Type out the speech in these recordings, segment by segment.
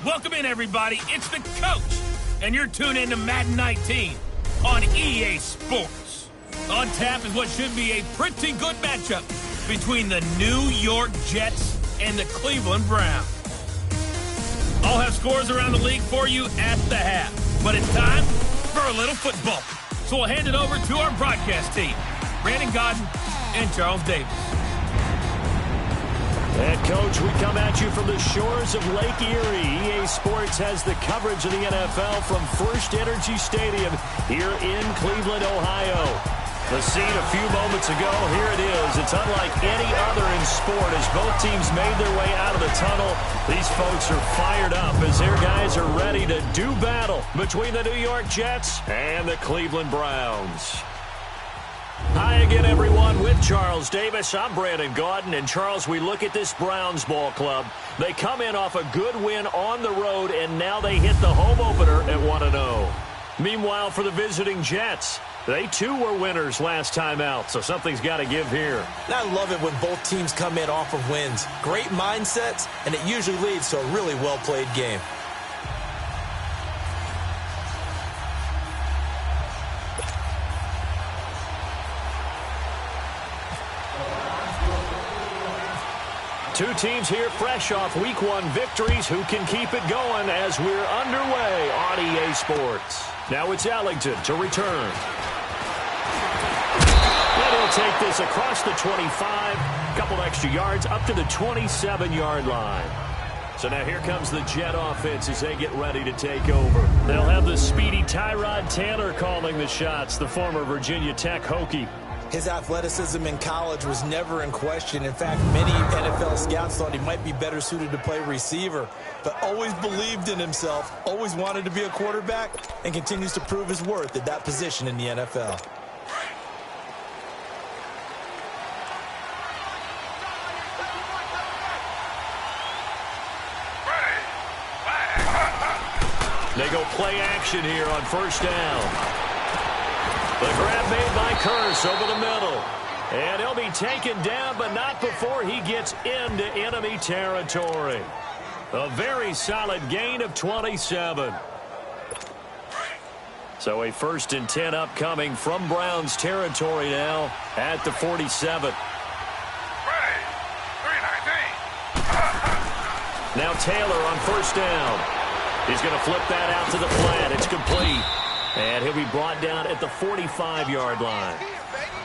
Welcome in, everybody. It's the coach, and you're tuned in to Madden 19 on EA Sports. On tap is what should be a pretty good matchup between the New York Jets and the Cleveland Browns. I'll have scores around the league for you at the half, but it's time for a little football. So we'll hand it over to our broadcast team, Brandon Godden and Charles Davis. And, Coach, we come at you from the shores of Lake Erie. EA Sports has the coverage of the NFL from First Energy Stadium here in Cleveland, Ohio. The scene a few moments ago, here it is. It's unlike any other in sport as both teams made their way out of the tunnel. These folks are fired up as their guys are ready to do battle between the New York Jets and the Cleveland Browns. Hi again, everyone, with Charles Davis. I'm Brandon Godden. And, Charles, we look at this Browns ball club. They come in off a good win on the road, and now they hit the home opener at 1-0. Meanwhile, for the visiting Jets, they, too, were winners last time out, so something's got to give here. I love it when both teams come in off of wins. Great mindsets, and it usually leads to a really well-played game. Two teams here fresh off Week 1 victories. Who can keep it going as we're underway on EA Sports? Now it's Ellington to return. And he'll take this across the 25. Couple extra yards up to the 27-yard line. So now here comes the Jet offense as they get ready to take over. They'll have the speedy Tyrod Taylor calling the shots, the former Virginia Tech Hokie. His athleticism in college was never in question. In fact, many NFL scouts thought he might be better suited to play receiver, but always believed in himself, always wanted to be a quarterback, and continues to prove his worth at that position in the NFL. They go play action here on first down. The grab made by Curse over the middle. And he'll be taken down, but not before he gets into enemy territory. A very solid gain of 27. So a 1st and 10 upcoming from Browns territory now at the 47. Now Taylor on first down. He's going to flip that out to the flat. It's complete. And he'll be brought down at the 45-yard line.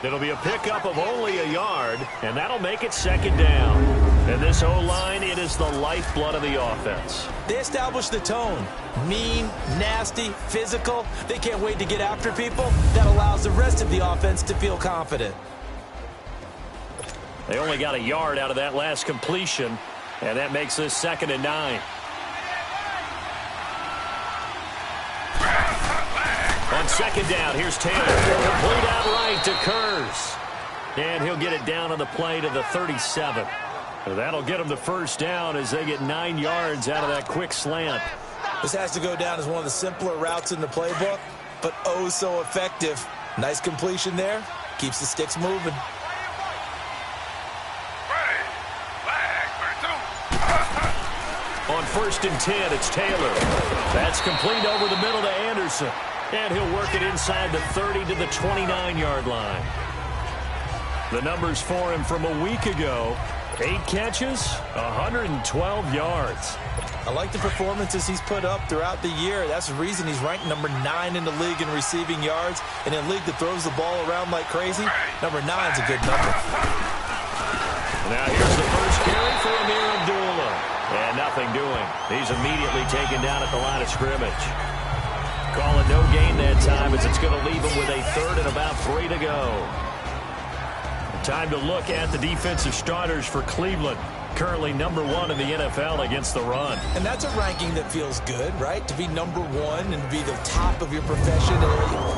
It'll be a pickup of only a yard, and that'll make it 2nd down. And this O-line, it is the lifeblood of the offense. They establish the tone. Mean, nasty, physical. They can't wait to get after people. That allows the rest of the offense to feel confident. They only got a yard out of that last completion, and that makes this 2nd and 9. On 2nd down, here's Taylor. Complete out right to Kurz. And he'll get it down on the play to the 37. That'll get him the 1st down as they get 9 yards out of that quick slant. This has to go down as one of the simpler routes in the playbook, but oh so effective. Nice completion there. Keeps the sticks moving. On 1st and 10, it's Taylor. That's complete over the middle to Anderson. And he'll work it inside the 30 to the 29-yard line. The numbers for him from a week ago: 8 catches, 112 yards. I like the performances he's put up throughout the year. That's the reason he's ranked number 9 in the league in receiving yards. And in a league that throws the ball around like crazy, number 9's a good number. Now here's the first carry for Amir Abdullah. And nothing doing. He's immediately taken down at the line of scrimmage. Calling no gain that time as it's going to leave him with a 3rd and about 3 to go. Time to look at the defensive starters for Cleveland. Currently number 1 in the NFL against the run. And that's a ranking that feels good, right? To be number 1 and to be the top of your profession.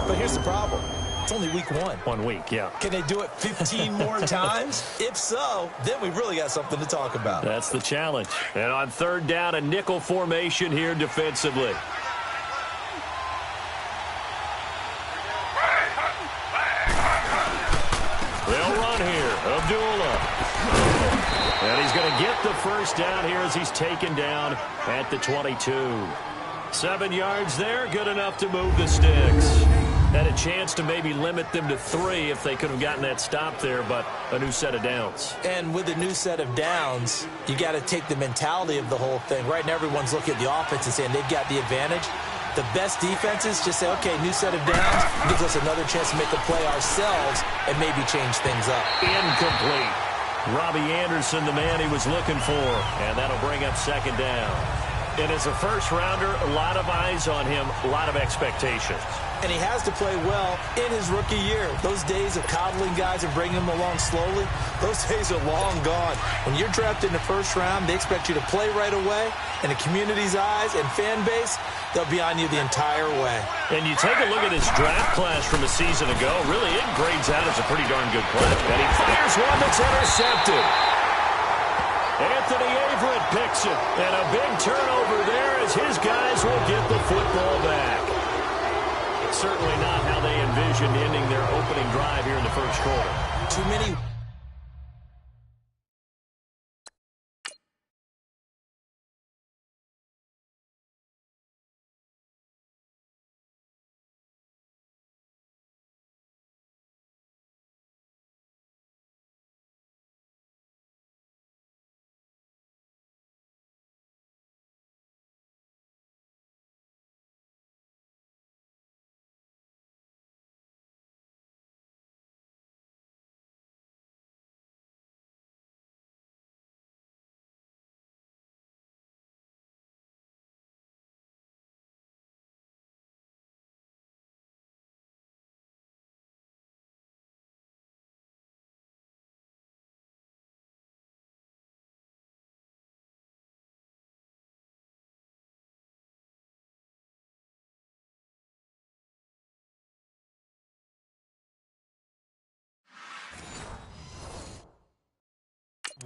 But here's the problem. It's only week 1. 1 week, yeah. Can they do it 15 more times? If so, then we really got something to talk about. That's the challenge. And on 3rd down, a nickel formation here defensively. They'll run here. Abdullah. And he's going to get the first down here as he's taken down at the 22. 7 yards there, good enough to move the sticks. Had a chance to maybe limit them to 3 if they could have gotten that stop there, but a new set of downs. And with a new set of downs, you got to take the mentality of the whole thing. Right now, everyone's looking at the offense and saying they've got the advantage. The best defenses just say, okay, new set of downs, gives us another chance to make a play ourselves and maybe change things up. Incomplete. Robbie Anderson, the man he was looking for, and that'll bring up second down. And as a first-rounder, a lot of eyes on him, a lot of expectations. And he has to play well in his rookie year. Those days of coddling guys and bringing them along slowly, those days are long gone. When you're drafted in the first round, they expect you to play right away. And the community's eyes and fan base, they'll be on you the entire way. And you take a look at his draft class from a season ago, really it grades out as a pretty darn good class. And he fires one that's intercepted. Anthony Averett picks it. And a big turnover there as his guys will get the football back. Certainly not how they envisioned ending their opening drive here in the first quarter. Too many.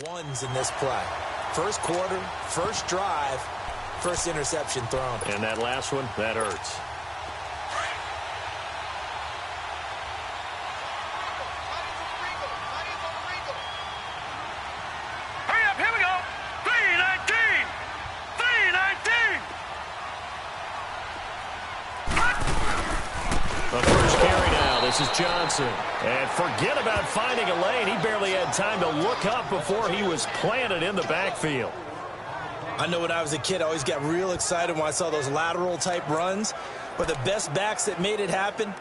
Ones in this play. First quarter, first drive, first interception thrown. And that last one, that hurts. Hurry up, here we go. 3-19. 3-19. The first carry now. This is Johnson. And forget about finding a lane. He barely had time to look up before he was planted in the backfield. I know when I was a kid, I always got real excited when I saw those lateral type runs. But the best backs that made it happen,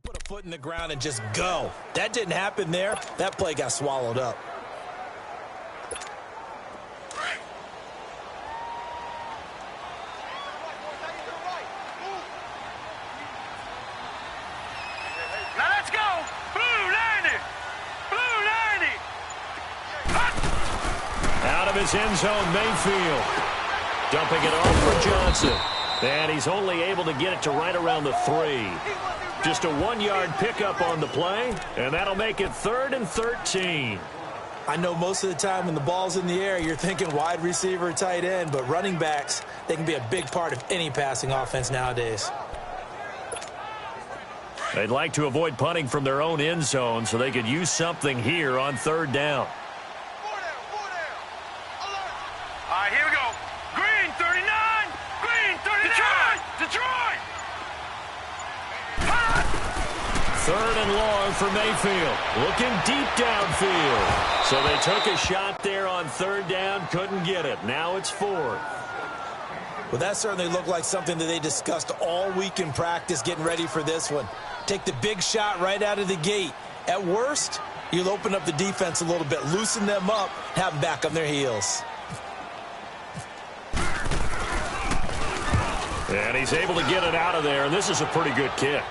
put a foot in the ground and just go. That didn't happen there. That play got swallowed up. Now let's go. Blue 90. Blue 90. Out of his end zone, Mayfield. Dumping it off for Johnson. And he's only able to get it to right around the 3. Just a 1-yard pickup on the play, and that'll make it 3rd and 13. I know most of the time when the ball's in the air, you're thinking wide receiver, tight end, but running backs, they can be a big part of any passing offense nowadays. They'd like to avoid punting from their own end zone so they could use something here on 3rd down. All right, here we go. Green 39. Green 39. Detroit. 3rd and long for Mayfield. Looking deep downfield. So they took a shot there on 3rd down, couldn't get it. Now it's 4th. Well, that certainly looked like something that they discussed all week in practice getting ready for this one. Take the big shot right out of the gate. At worst, you'll open up the defense a little bit, loosen them up, have them back on their heels. And he's able to get it out of there, and this is a pretty good kick.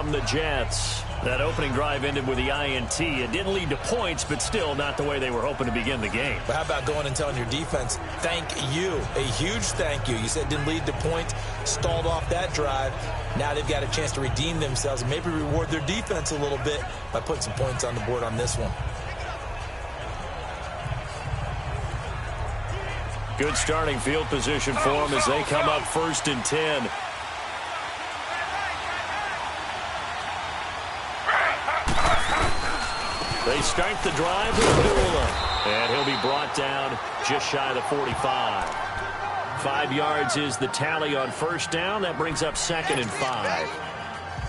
from the Jets. That opening drive ended with the INT. It didn't lead to points, but still not the way they were hoping to begin the game. But how about going and telling your defense, thank you, a huge thank you. You said it didn't lead to points, stalled off that drive. Now they've got a chance to redeem themselves and maybe reward their defense a little bit by putting some points on the board on this one. Good starting field position for them as they come up 1st and 10. They start the drive with Abdullah, and he'll be brought down just shy of the 45. 5 yards is the tally on 1st down. That brings up 2nd and 5.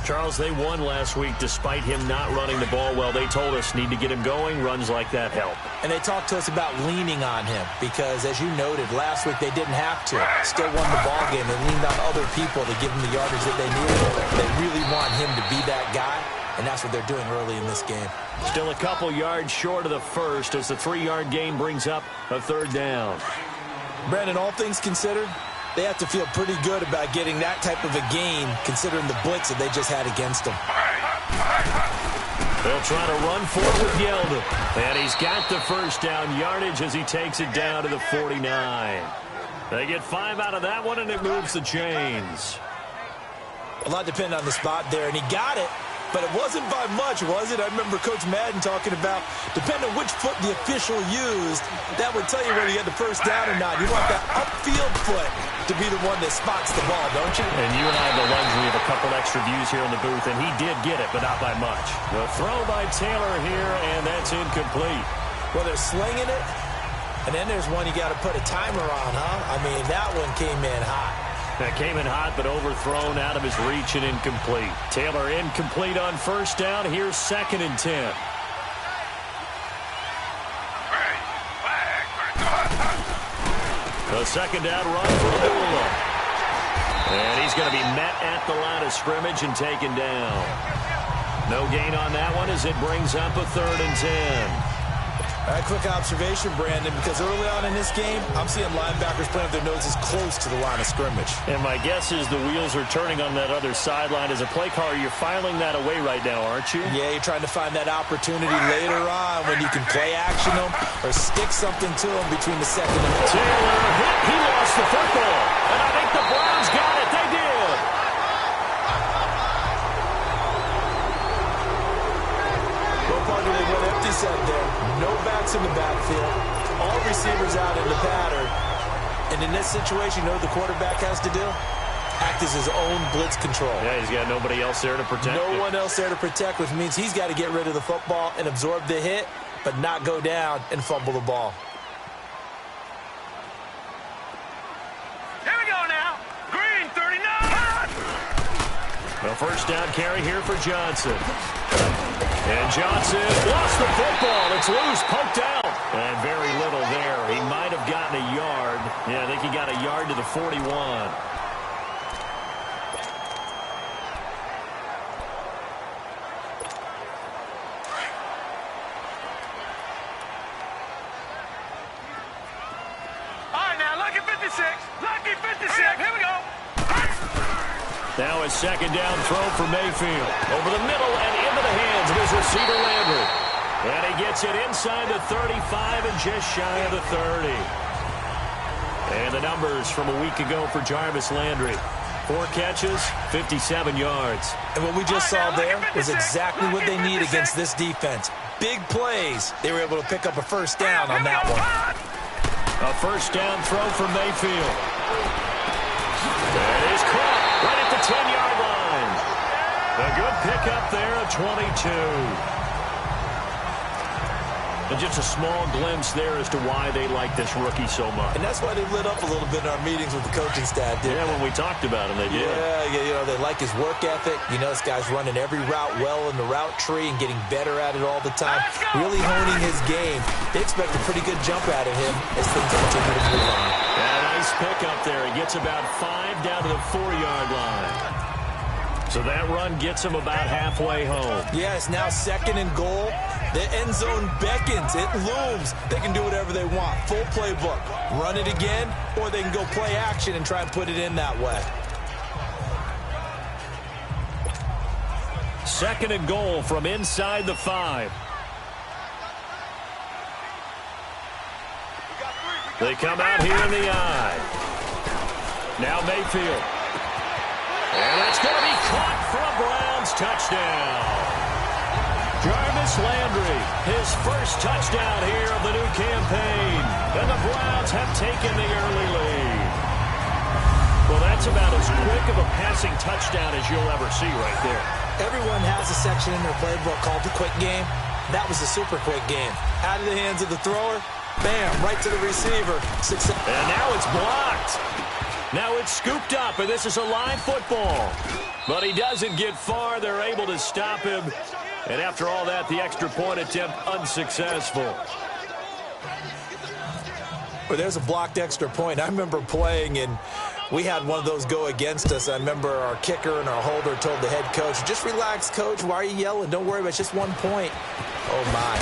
Charles, they won last week despite him not running the ball well. They told us need to get him going. Runs like that help. And they talked to us about leaning on him because, as you noted, last week they didn't have to. Still won the ball game. They leaned on other people to give them the yardage that they needed. They really want him to be that guy, and that's what they're doing early in this game. Still a couple yards short of the first as the 3-yard gain brings up a 3rd down. Brandon, all things considered, they have to feel pretty good about getting that type of a gain considering the blitz that they just had against them. They'll try to run for it with Yeldon. And he's got the 1st down yardage as he takes it down to the 49. They get 5 out of that one, and it moves the chains. A lot depended on the spot there, and he got it. But it wasn't by much, was it? I remember Coach Madden talking about, depending on which foot the official used, that would tell you whether you had the 1st down or not. You want that upfield foot to be the one that spots the ball, don't you? And you and I have the luxury of a couple extra views here in the booth, and he did get it, but not by much. The throw by Taylor here, and that's incomplete. Well, they're slinging it, and then there's one you got to put a timer on, huh? I mean, that one came in hot. That came in hot, but overthrown out of his reach and incomplete. Taylor incomplete on 1st down. Here's 2nd and 10. The 2nd down run for Abdullah. And he's going to be met at the line of scrimmage and taken down. No gain on that one as it brings up a 3rd and 10. A quick observation, Brandon, because early on in this game, I'm seeing linebackers playing with their noses close to the line of scrimmage. And my guess is the wheels are turning on that other sideline. As a play caller, you're filing that away right now, aren't you? Yeah, you're trying to find that opportunity later on when you can play action them or stick something to them between the 2nd and 3rd. Taylor hit. He lost the football. And I think the Browns got it. They did. Well, Parker, they went empty set there. No backs in the backfield. All receivers out in the pattern. And in this situation, you know what the quarterback has to do? Act as his own blitz control. Yeah, he's got nobody else there to protect him. No one else there to protect, which means he's got to get rid of the football and absorb the hit, but not go down and fumble the ball. Here we go now. Green, 39. The 1st down carry here for Johnson. And Johnson lost the football. It's loose, poked out. And very little there. He might have gotten a yard. Yeah, I think he got a yard to the 41. All right, now, lucky 56. Lucky 56. Here we go. Now a 2nd down throw for Mayfield. Over the middle and into the hands of his receiver, Landry. And he gets it inside the 35 and just shy of the 30. And the numbers from a week ago for Jarvis Landry. 4 catches, 57 yards. And what we just saw there was exactly what they need against this defense. Big plays. They were able to pick up a 1st down on that one. A 1st down throw for Mayfield. That is caught right at the 10-yard line. A good pickup there of 22. And just a small glimpse there as to why they like this rookie so much. And that's why they lit up a little bit in our meetings with the coaching staff, didn't they? When we talked about him, they did. Yeah, you know, they like his work ethic. You know, this guy's running every route well in the route tree and getting better at it all the time. Really honing his game. They expect a pretty good jump out of him as things continue to move on. And a nice pickup there. He gets about 5 down to the 4-yard line. So that run gets him about halfway home. Yeah, it's now 2nd and goal. The end zone beckons. It looms. They can do whatever they want. Full playbook. Run it again, or they can go play action and try and put it in that way. 2nd and goal from inside the 5. They come out here in the eye. Now Mayfield. And it's going to be caught for a Browns touchdown. Jarvis Landry, his first touchdown here of the new campaign. And the Browns have taken the early lead. Well, that's about as quick of a passing touchdown as you'll ever see right there. Everyone has a section in their playbook called the quick game. That was the super quick game. Out of the hands of the thrower, bam, right to the receiver. Success. And now it's blocked. Now it's scooped up, and this is a live football. But he doesn't get far. They're able to stop him. And after all that, the extra point attempt unsuccessful. Well, there's a blocked extra point. I remember playing, and we had one of those go against us. I remember our kicker and our holder told the head coach, just relax, coach. Why are you yelling? Don't worry about it. It's just 1 point. Oh, my.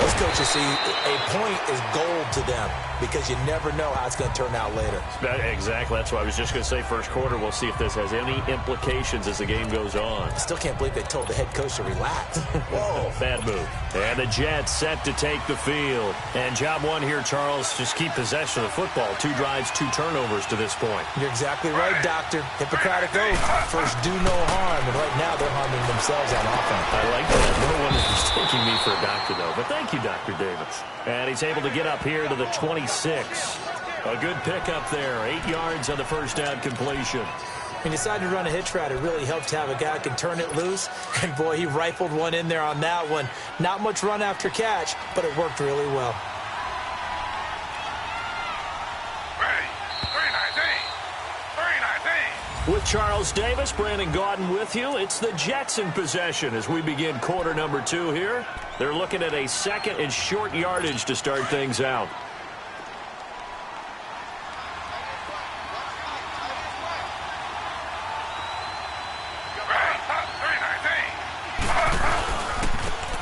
Most coaches see a point is gold to them because you never know how it's going to turn out later. Exactly. That's what I was just going to say. First quarter, we'll see if this has any implications as the game goes on. I still can't believe they told the head coach to relax. Whoa. Bad move. And the Jets set to take the field. And job one here, Charles, just keep possession of the football. 2 drives, 2 turnovers to this point. You're exactly right, Doctor. Hippocratic oath. First, do no harm. And right now, they're harming themselves on offense. I like that. No one is taking me for a doctor, though. But thank you, Dr. Davis. And he's able to get up here to the 26. A good pickup there. 8 yards on the first down completion. When you decide to run a hitch route, it really helps to have a guy who can turn it loose. And, boy, he rifled one in there on that one. Not much run after catch, but it worked really well. With Charles Davis, Brandon Gaudin with you. It's the Jets in possession as we begin quarter number 2 here. They're looking at a 2nd and short yardage to start things out.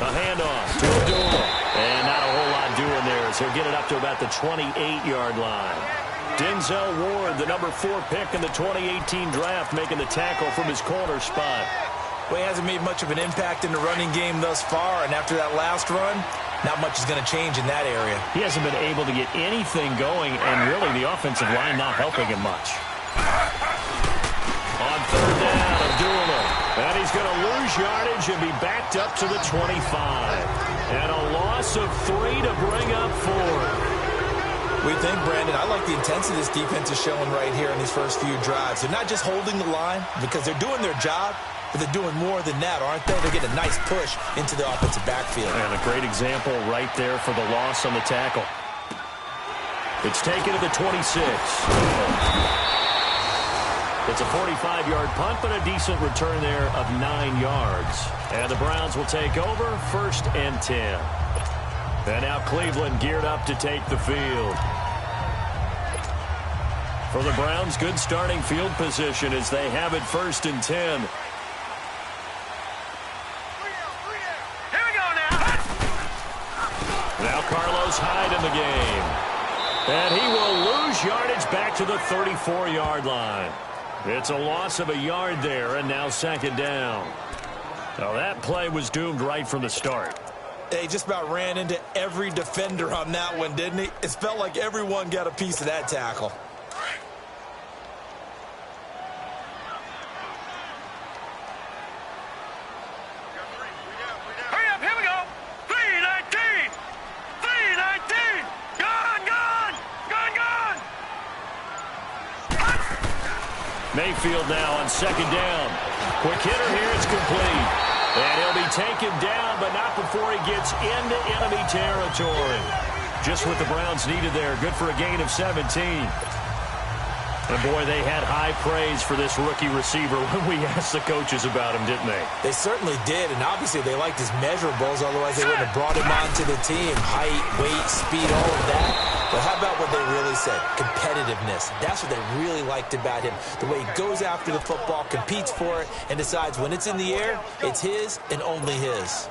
A handoff to Abdullah. And not a whole lot doing there as he'll get it up to about the 28-yard line. Denzel Ward, the number 4 pick in the 2018 draft, making the tackle from his corner spot. Well, he hasn't made much of an impact in the running game thus far, and after that last run, not much is going to change in that area. He hasn't been able to get anything going, and really the offensive line not helping him much. On 3rd down, Abdullah. And he's going to lose yardage and be backed up to the 25. And a loss of 3 to bring up 4. We think, Brandon, I like the intensity this defense is showing right here in these first few drives. They're not just holding the line because they're doing their job, but they're doing more than that, aren't they? They're getting a nice push into the offensive backfield. And a great example right there for the loss on the tackle. It's taken to the 26. It's a 45-yard punt, but a decent return there of 9 yards. And the Browns will take over 1st and 10. And now Cleveland geared up to take the field. For the Browns, good starting field position as they have it 1st and 10. Here we go now. Now Carlos Hyde in the game. And he will lose yardage back to the 34-yard line. It's a loss of a yard there, and now 2nd down. Now that play was doomed right from the start. He just about ran into every defender on that one, didn't he? It felt like everyone got a piece of that tackle. Hurry up, here we go. 319. 319. Gone. Mayfield now on 2nd down. Quick hitter here, it's complete. And he'll be taken down, but not before he gets into enemy territory. Just what the Browns needed there. Good for a gain of 17. And, boy, they had high praise for this rookie receiver when we asked the coaches about him, didn't they? They certainly did, and obviously they liked his measurables. Otherwise, they wouldn't have brought him onto the team. Height, weight, speed, all of that. But how about what they really said? Competitiveness. That's what they really liked about him. The way he goes after the football, competes for it, and decides when it's in the air, it's his and only his.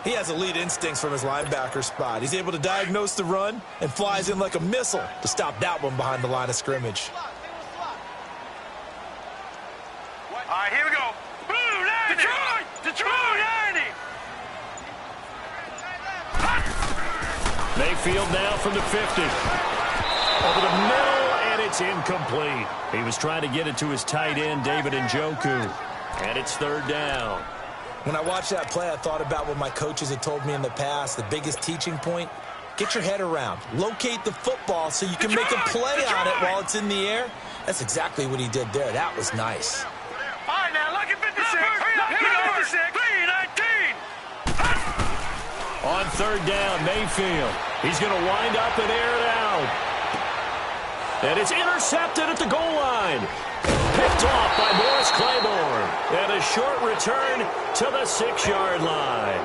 He has elite instincts from his linebacker spot. He's able to diagnose the run and flies in like a missile to stop that one behind the line of scrimmage. All right, here we go. Blue line. Detroit! Mayfield now from the 50. Over the middle, and it's incomplete. He was trying to get it to his tight end, David Njoku. And it's third down. When I watched that play, I thought about what my coaches had told me in the past. The biggest teaching point, get your head around. Locate the football so you can make a play on it while it's in the air. That's exactly what he did there. That was nice. All right, now, look at 56. Hurry up, here we go. 56. 3-19. On third down, Mayfield. He's going to wind up and air it out. And it's intercepted at the goal line. Picked off by Morris Claiborne. And a short return to the 6-yard line.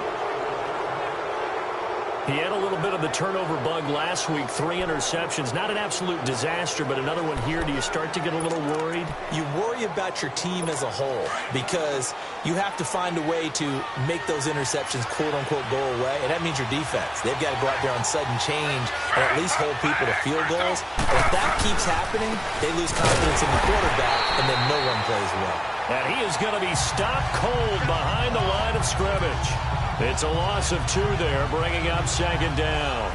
He had a little bit of the turnover bug last week. 3 interceptions. Not an absolute disaster, but another one here. Do you start to get a little worried? You worry about your team as a whole because you have to find a way to make those interceptions, quote-unquote, go away, and that means your defense. They've got to go out there on sudden change and at least hold people to field goals. And if that keeps happening, they lose confidence in the quarterback, and then no one plays well. And he is going to be stopped cold behind the line of scrimmage. It's a loss of 2 there, bringing up second down.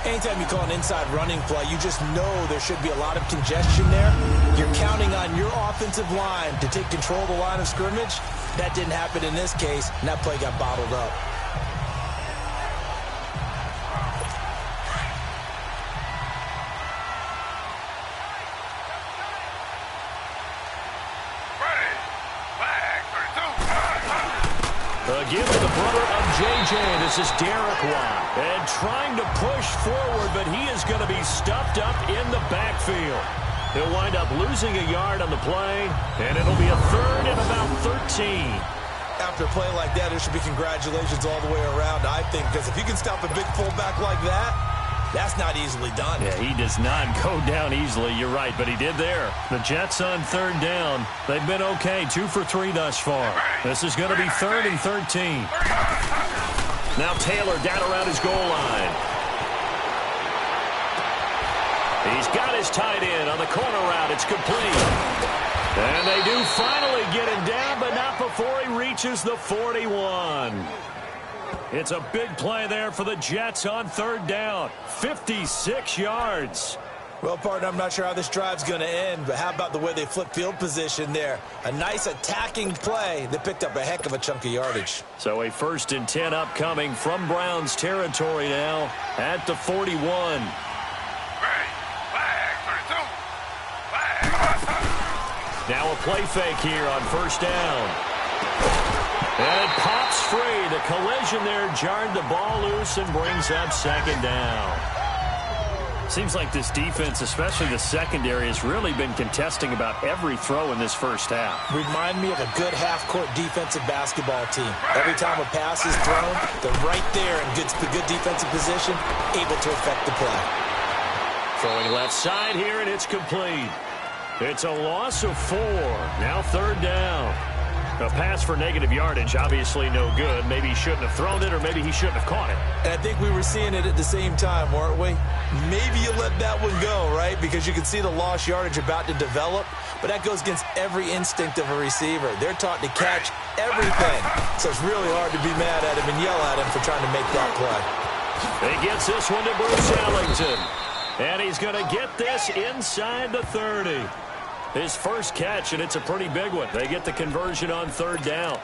Anytime you call an inside running play, you just know there should be a lot of congestion there. You're counting on your offensive line to take control of the line of scrimmage. That didn't happen in this case, and that play got bottled up. Give to the brother of J.J. This is Derek Watt. And trying to push forward, but he is going to be stuffed up in the backfield. He'll wind up losing a yard on the play, and it'll be a third and about 13. After a play like that, there should be congratulations all the way around, I think, because if you can stop a big fullback like that, that's not easily done. Yeah, he does not go down easily. You're right, but he did there. The Jets on third down. They've been okay, 2 for 3 thus far. This is going to be third and 13. Now Taylor down around his goal line. He's got his tight end on the corner route. It's complete. And they do finally get him down, but not before he reaches the 41. It's a big play there for the Jets on third down. 56 yards. Well, partner, I'm not sure how this drive's going to end, but how about the way they flip field position there? A nice attacking play that picked up a heck of a chunk of yardage. So a 1st and 10 upcoming from Browns territory now at the 41. Now a play fake here on first down. And it pops free. The collision there jarred the ball loose and brings up second down. Seems like this defense, especially the secondary, has really been contesting about every throw in this first half. Remind me of a good half-court defensive basketball team. Every time a pass is thrown, they're right there in good defensive position, able to affect the play. Throwing left side here, and it's complete. It's a loss of 4. Now third down. A pass for negative yardage, obviously no good. Maybe he shouldn't have thrown it, or maybe he shouldn't have caught it. And I think we were seeing it at the same time, weren't we? Maybe you let that one go, right? Because you can see the lost yardage about to develop. But that goes against every instinct of a receiver. They're taught to catch everything. So it's really hard to be mad at him and yell at him for trying to make that play. He gets this one to Bruce Ellington. And he's going to get this inside the 30. His first catch, and it's a pretty big one. They get the conversion on third down.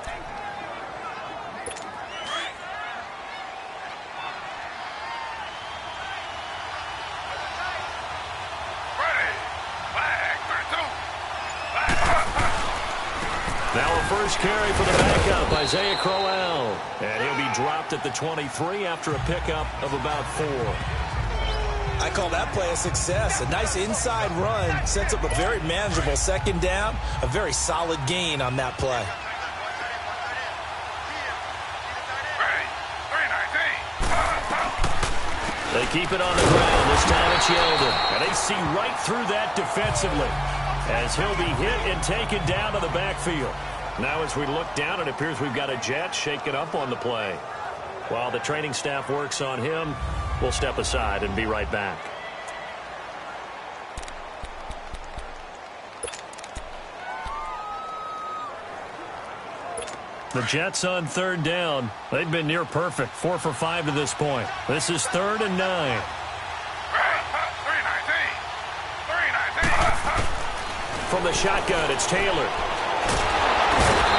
Now a first carry for the backup, Isaiah Crowell. And he'll be dropped at the 23 after a pickup of about 4. I call that play a success. A nice inside run sets up a very manageable second down. A very solid gain on that play. They keep it on the ground. This time it's Yeldon. And they see right through that defensively as he'll be hit and taken down to the backfield. Now as we look down, it appears we've got a Jet shaken up on the play. While the training staff works on him, we'll step aside and be right back. The Jets on third down. They've been near perfect, 4 for 5 to this point. This is 3rd and 9. From the shotgun, it's Taylor.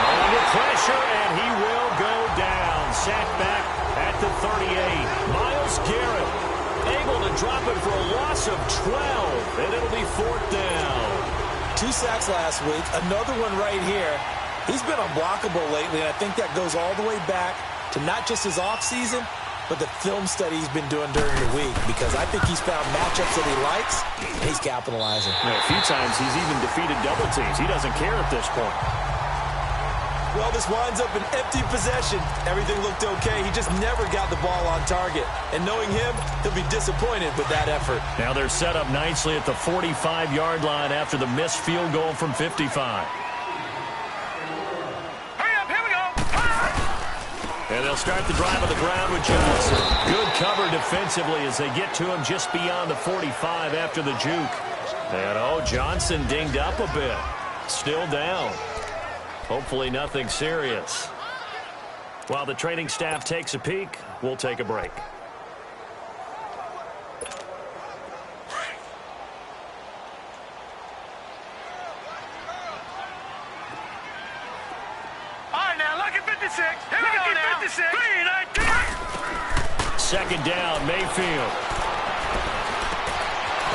Under pressure, and he will go down. Sacked back at the 38. Myles Garrett able to drop it for a loss of 12, and it'll be 4th down. 2 sacks last week, another one right here. He's been unblockable lately, and I think that goes all the way back to not just his offseason, but the film study he's been doing during the week, because I think he's found matchups that he likes, and he's capitalizing. A few times he's even defeated double teams. He doesn't care at this point. Well, this winds up an empty possession. Everything looked okay. He just never got the ball on target. And knowing him, he'll be disappointed with that effort. Now they're set up nicely at the 45-yard line after the missed field goal from 55. And they'll start the drive on the ground with Johnson. Good cover defensively as they get to him just beyond the 45 after the juke. And, Johnson dinged up a bit. Still down. Hopefully nothing serious. While the training staff takes a peek, we'll take a break. Second down, Mayfield.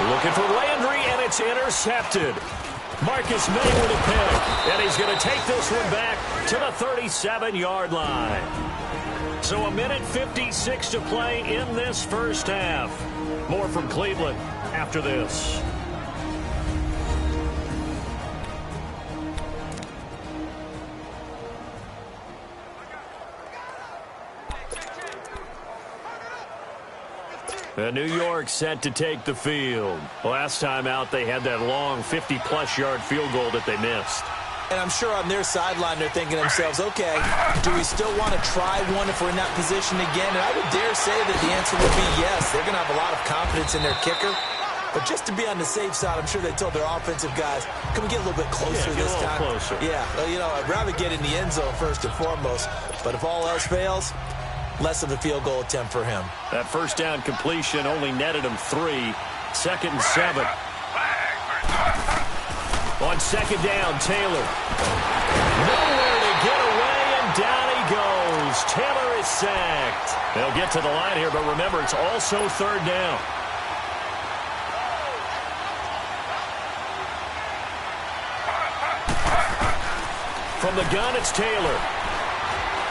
Looking for Landry, and it's intercepted. Marcus May with a pick, and he's going to take this one back to the 37-yard line. So 1:56 to play in this first half. More from Cleveland after this. New York set to take the field. Last time out, they had that long 50-plus yard field goal that they missed. And I'm sure on their sideline, they're thinking to themselves, okay, do we still want to try one if we're in that position again? And I would dare say that the answer would be yes. They're going to have a lot of confidence in their kicker. But just to be on the safe side, I'm sure they told their offensive guys, can we get a little bit closer this time? Closer. Yeah, well, I'd rather get in the end zone first and foremost. But if all else fails, less of a field goal attempt for him. That first down completion only netted him 3. 2nd and 7. On second down, Taylor. Nowhere to get away, and down he goes. Taylor is sacked. They'll get to the line here, but remember, it's also 3rd down. From the gun, it's Taylor.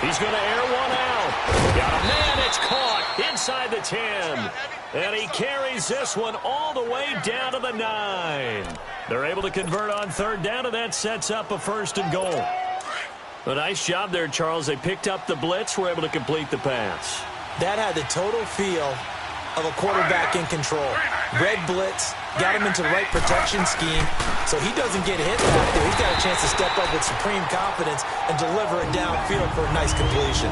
He's going to air one out. Got a man, it's caught inside the 10. And he carries this one all the way down to the 9. They're able to convert on 3rd down, and that sets up a 1st and goal. A nice job there, Charles. They picked up the blitz, were able to complete the pass. That had the total feel of a quarterback in control. Red blitz, got him into the right protection scheme, so he doesn't get hit back there. He's got a chance to step up with supreme confidence and deliver it downfield for a nice completion.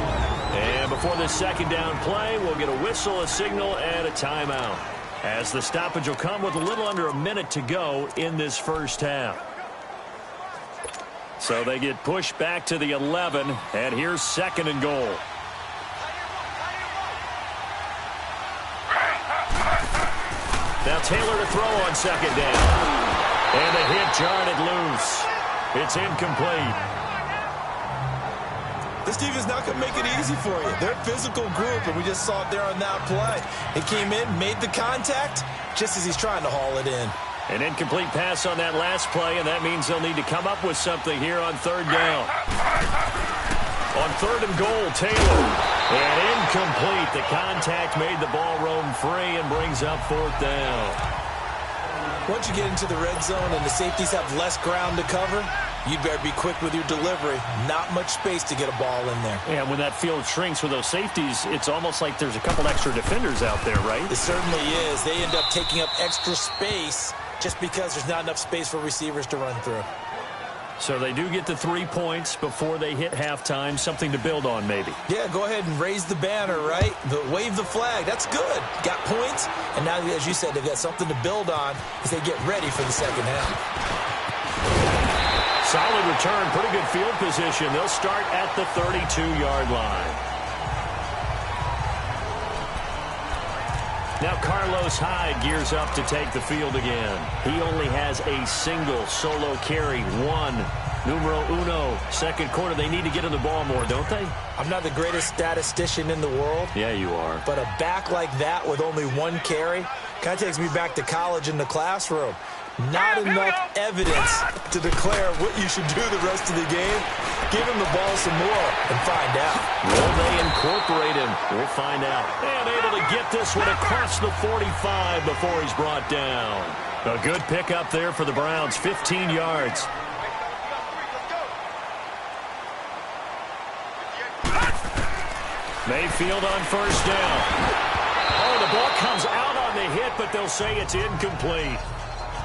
And before this second down play, we'll get a whistle, a signal, and a timeout, as the stoppage will come with a little under a minute to go in this first half. So they get pushed back to the 11, and here's 2nd and goal. Now Taylor to throw on 2nd down. And the hit jarred it loose. It's incomplete. This defense not going to make it easy for you. They're a physical group, and we just saw it there on that play. He came in, made the contact, just as he's trying to haul it in. An incomplete pass on that last play, and that means they'll need to come up with something here on 3rd down. On 3rd and goal, Taylor. And incomplete. The contact made the ball roam free and brings up 4th down. Once you get into the red zone and the safeties have less ground to cover, you'd better be quick with your delivery. Not much space to get a ball in there. Yeah, when that field shrinks with those safeties, it's almost like there's a couple extra defenders out there, right? It certainly is. They end up taking up extra space just because there's not enough space for receivers to run through. So they do get the 3 points before they hit halftime. Something to build on, maybe. Yeah, go ahead and raise the banner, right? But wave the flag. That's good. Got points. And now, as you said, they've got something to build on as they get ready for the second half. Solid return, pretty good field position. They'll start at the 32-yard line. Now Carlos Hyde gears up to take the field again. He only has a single solo carry, numero uno, second quarter. They need to get in the ball more, don't they? I'm not the greatest statistician in the world. Yeah, you are. But a back like that with only one carry kind of takes me back to college in the classroom. Not enough evidence to declare what you should do the rest of the game. Give him the ball some more and find out. Will they incorporate him? We'll find out. And able to get this one across the 45 before he's brought down. A good pickup there for the Browns, 15 yards. Mayfield on first down. Oh, the ball comes out on the hit, but they'll say it's incomplete.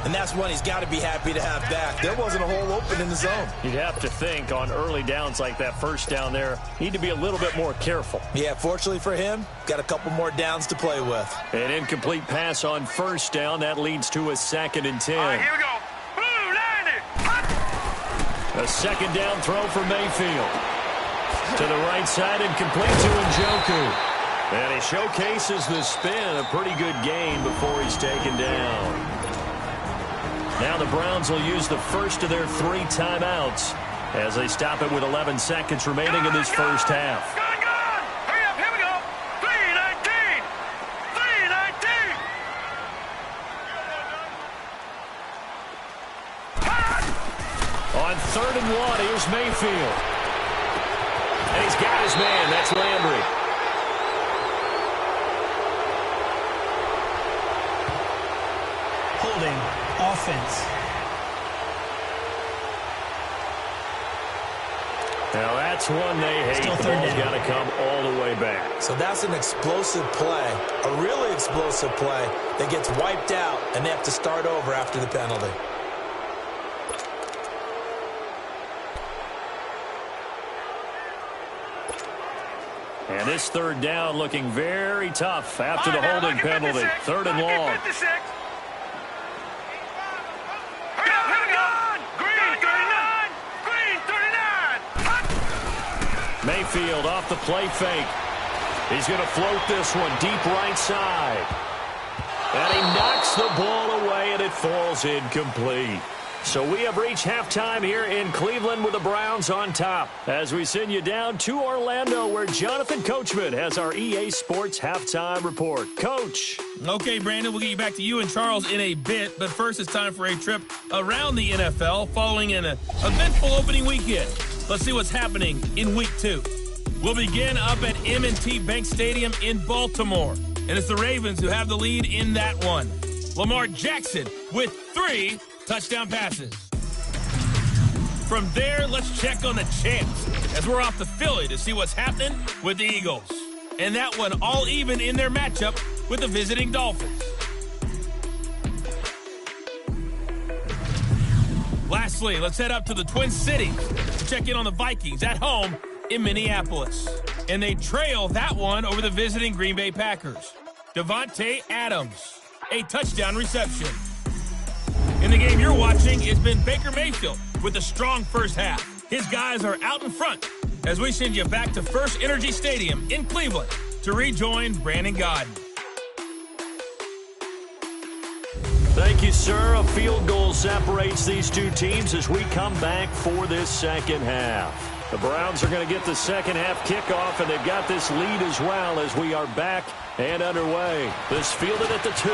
And that's one he's got to be happy to have back. There wasn't a hole open in the zone. You'd have to think on early downs like that first down there, need to be a little bit more careful. Yeah, fortunately for him, got a couple more downs to play with. An incomplete pass on first down. That leads to a 2nd and 10. All right, here we go. Blue, landed. A second down throw for Mayfield. To the right side and complete to Njoku. And he showcases the spin. A pretty good gain before he's taken down. Now the Browns will use the first of their 3 timeouts as they stop it with 11 seconds remaining in this first half. Gone. Hurry up, here we go. 3:19. 3:19. On 3rd and 1, here's Mayfield. And he's got his man. That's Landry. Holding offense. Now that's one they hate. Still The third ball's down. got to come all the way back. So that's an explosive play, a really explosive play that gets wiped out, and they have to start over after the penalty. And this 3rd down looking very tough after the holding penalty. 3rd and long. 56. Hurry up, here we go. Green 39. Mayfield off the play fake. He's going to float this one deep right side. And he knocks the ball away, and it falls incomplete. So we have reached halftime here in Cleveland with the Browns on top. As we send you down to Orlando, where Jonathan Coachman has our EA Sports halftime report. Coach. Okay, Brandon, we'll get you back to you and Charles in a bit. But first, it's time for a trip around the NFL following an eventful opening weekend. Let's see what's happening in Week 2. We'll begin up at M&T Bank Stadium in Baltimore. And it's the Ravens who have the lead in that one. Lamar Jackson with 3 touchdown passes. From there, let's check on the champs as we're off to Philly to see what's happening with the Eagles. And that one all even in their matchup with the visiting Dolphins. Lastly, let's head up to the Twin Cities to check in on the Vikings at home in Minneapolis. And they trail that one over the visiting Green Bay Packers. Devontae Adams, a touchdown reception. In the game you're watching, it's been Baker Mayfield with a strong first half. His guys are out in front as we send you back to First Energy Stadium in Cleveland to rejoin Brandon Gaudin. Thank you, sir. A field goal separates these two teams as we come back for this second half. The Browns are going to get the second half kickoff, and they've got this lead as well as we are back and underway. This fielded at the 2.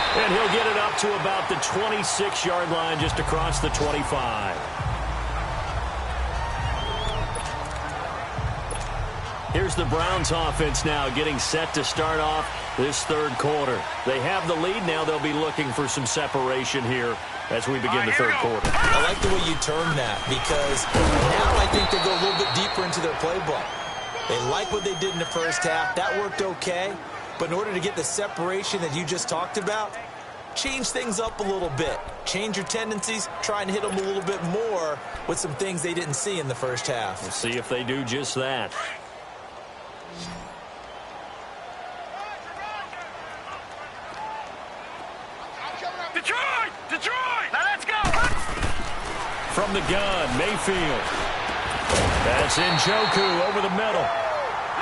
And he'll get it up to about the 26-yard line, just across the 25. Here's the Browns offense now getting set to start off this third quarter. They have the lead now. They'll be looking for some separation here as we begin the third quarter. I like the way you term that, because now I think they go a little bit deeper into their playbook. They like what they did in the first half. That worked okay. But in order to get the separation that you just talked about, change things up a little bit. Change your tendencies. Try and hit them a little bit more with some things they didn't see in the first half. We'll see if they do just that. Detroit! Now let's go! from the gun, Mayfield. That's Njoku over the middle.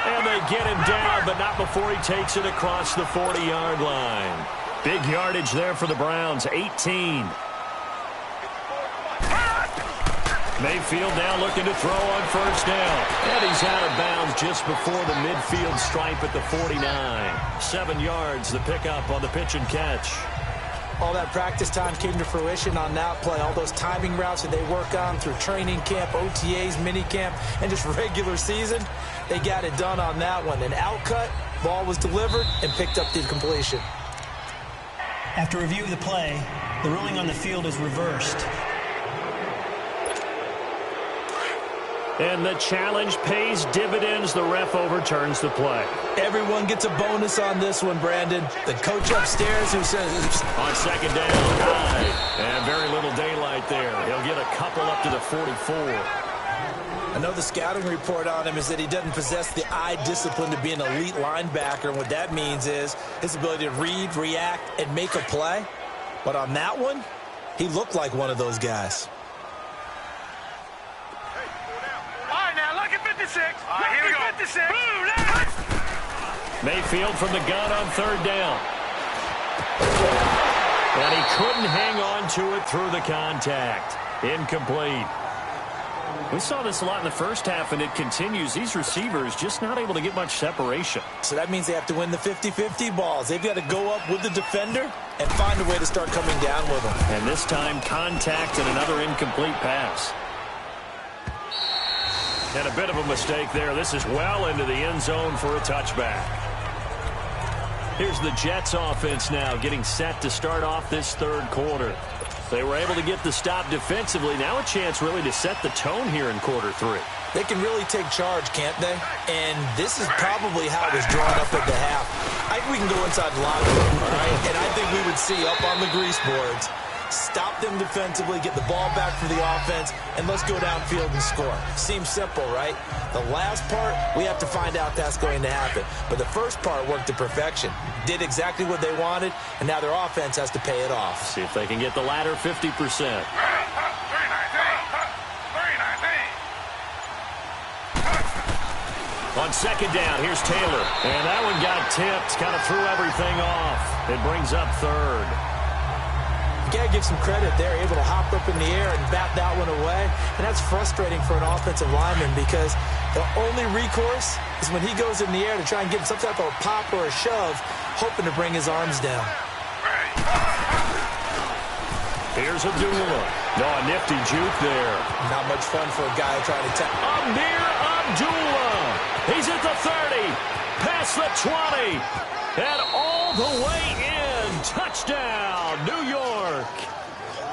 And they get him down, but not before he takes it across the 40-yard line. Big yardage there for the Browns, 18. Mayfield now looking to throw on first down. And he's out of bounds just before the midfield stripe at the 49. 7 yards, the pickup on the pitch and catch. All that practice time came to fruition on that play. All those timing routes that they work on through training camp, OTAs, mini camp, and just regular season, they got it done on that one. An outcut, ball was delivered, and picked up the completion. After review of the play, the ruling on the field is reversed. And the challenge pays dividends. The ref overturns the play. Everyone gets a bonus on this one, Brandon. The coach upstairs who says... On second down, high. And very little daylight there. He'll get a couple up to the 44. I know the scouting report on him is that he doesn't possess the eye discipline to be an elite linebacker. And what that means is his ability to read, react, and make a play. But on that one, he looked like one of those guys. All right, here we go. 56. Mayfield from the gun on third down. And he couldn't hang on to it through the contact. Incomplete. We saw this a lot in the first half, and it continues. These receivers just not able to get much separation. So that means they have to win the 50-50 balls. They've got to go up with the defender and find a way to start coming down with them. And this time, contact and another incomplete pass. And a bit of a mistake there. This is well into the end zone for a touchback. Here's the Jets offense now getting set to start off this third quarter. They were able to get the stop defensively. Now a chance really to set the tone here in quarter 3. They can really take charge, can't they? And this is probably how it was drawn up at the half. I think we can go inside the locker room, all right? And I think we would see up on the grease boards, stop them defensively, get the ball back for the offense, and let's go downfield and score. Seems simple, right? The last part, we have to find out that's going to happen. But the first part worked to perfection. Did exactly what they wanted, and now their offense has to pay it off. See if they can get the latter 50%. On second down, here's Taylor. And that one got tipped, kind of threw everything off. It brings up third. You got to give some credit there, able to hop up in the air and bat that one away. And that's frustrating for an offensive lineman because the only recourse is when he goes in the air to try and get some type of a pop or a shove, hoping to bring his arms down. Here's Abdullah. No, a nifty juke there. Not much fun for a guy trying to tackle. Amir Abdullah. He's at the 30, past the 20, and all the way in. Touchdown, New York.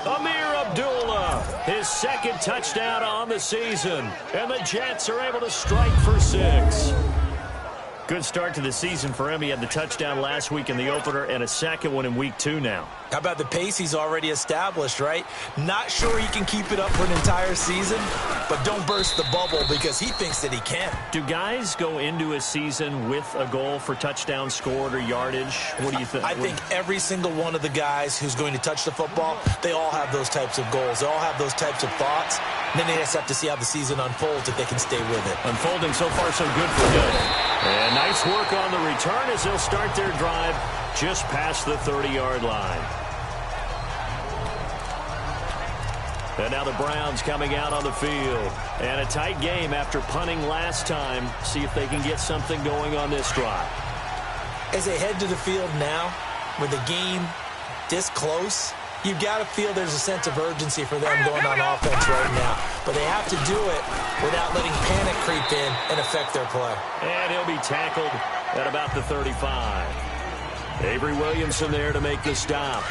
Amir Abdullah, his second touchdown on the season, and the Jets are able to strike for 6. Good start to the season for him. He had the touchdown last week in the opener and a second one in week 2 now. How about the pace he's already established, right? Not sure he can keep it up for an entire season, but don't burst the bubble because he thinks that he can. Do guys go into a season with a goal for touchdown scored or yardage? What do you think? I think every single one of the guys who's going to touch the football, they all have those types of goals. They all have those types of thoughts. And then they just have to see how the season unfolds if they can stay with it. Unfolding so far so good for him. And nice work on the return as they'll start their drive just past the 30-yard line. And now the Browns coming out on the field. And a tight game after punting last time. See if they can get something going on this drive. As they head to the field now, with the game this close, you've got to feel there's a sense of urgency for them going on offense right now. But they have to do it without letting panic creep in and affect their play. And he'll be tackled at about the 35. Avery Williamson there to make the stop.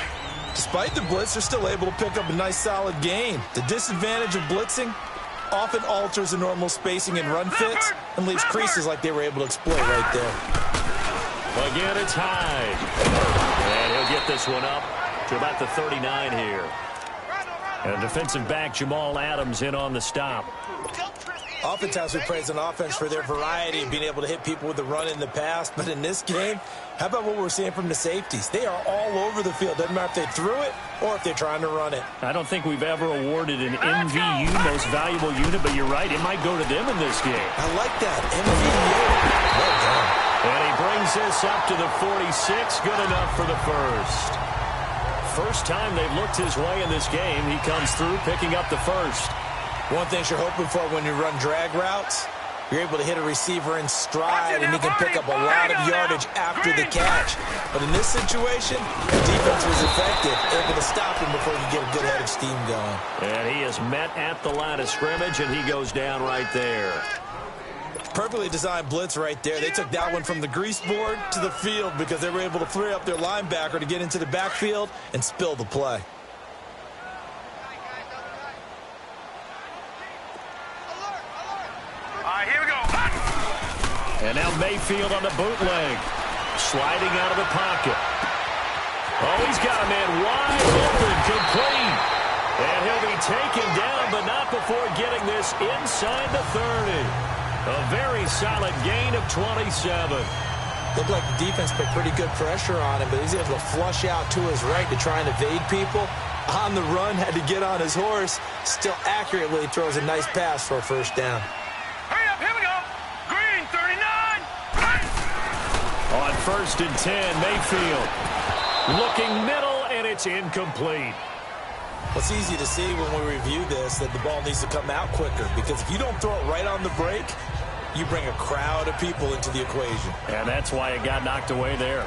Despite the blitz, they're still able to pick up a nice, solid gain. The disadvantage of blitzing often alters the normal spacing and run fits and leaves creases like they were able to exploit right there. Again, it's Hyde. And he'll get this one up to about the 39 here. And defensive back Jamal Adams in on the stop. Oftentimes we praise an offense for their variety of being able to hit people with the run in the past, but in this game, how about what we're seeing from the safeties? They are all over the field. Doesn't matter if they threw it or if they're trying to run it. I don't think we've ever awarded an MVU, most valuable unit, but you're right, it might go to them in this game. I like that, MVU. Well done. And he brings this up to the 46, good enough for the first. First time they've looked his way in this game, he comes through picking up the first. One thing you're hoping for when you run drag routes, you're able to hit a receiver in stride, and he can pick up a lot of yardage after the catch. But in this situation, the defense was effective, able to stop him before he could get a good head of steam going. And he is met at the line of scrimmage, and he goes down right there. Perfectly designed blitz right there. They took that one from the grease board to the field because they were able to free up their linebacker to get into the backfield and spill the play. Here we go. And now Mayfield on the bootleg. Sliding out of the pocket. Oh, he's got a man wide open, complete. And he'll be taken down, but not before getting this inside the 30. A very solid gain of 27. Looked like the defense put pretty good pressure on him, but he's able to flush out to his right to try and evade people. On the run, had to get on his horse. Still accurately throws a nice pass for a first down. Hurry up, here we go. Green, 39. On 1st and 10, Mayfield. Looking middle, and it's incomplete. Well, it's easy to see when we review this that the ball needs to come out quicker, because if you don't throw it right on the break, you bring a crowd of people into the equation. And that's why it got knocked away there.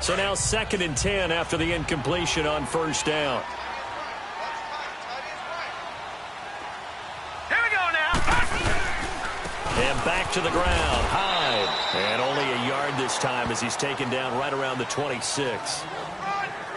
So now 2nd and 10 after the incompletion on 1st down. Here we go now. And back to the ground. Hyde. And only a yard this time as he's taken down right around the 26.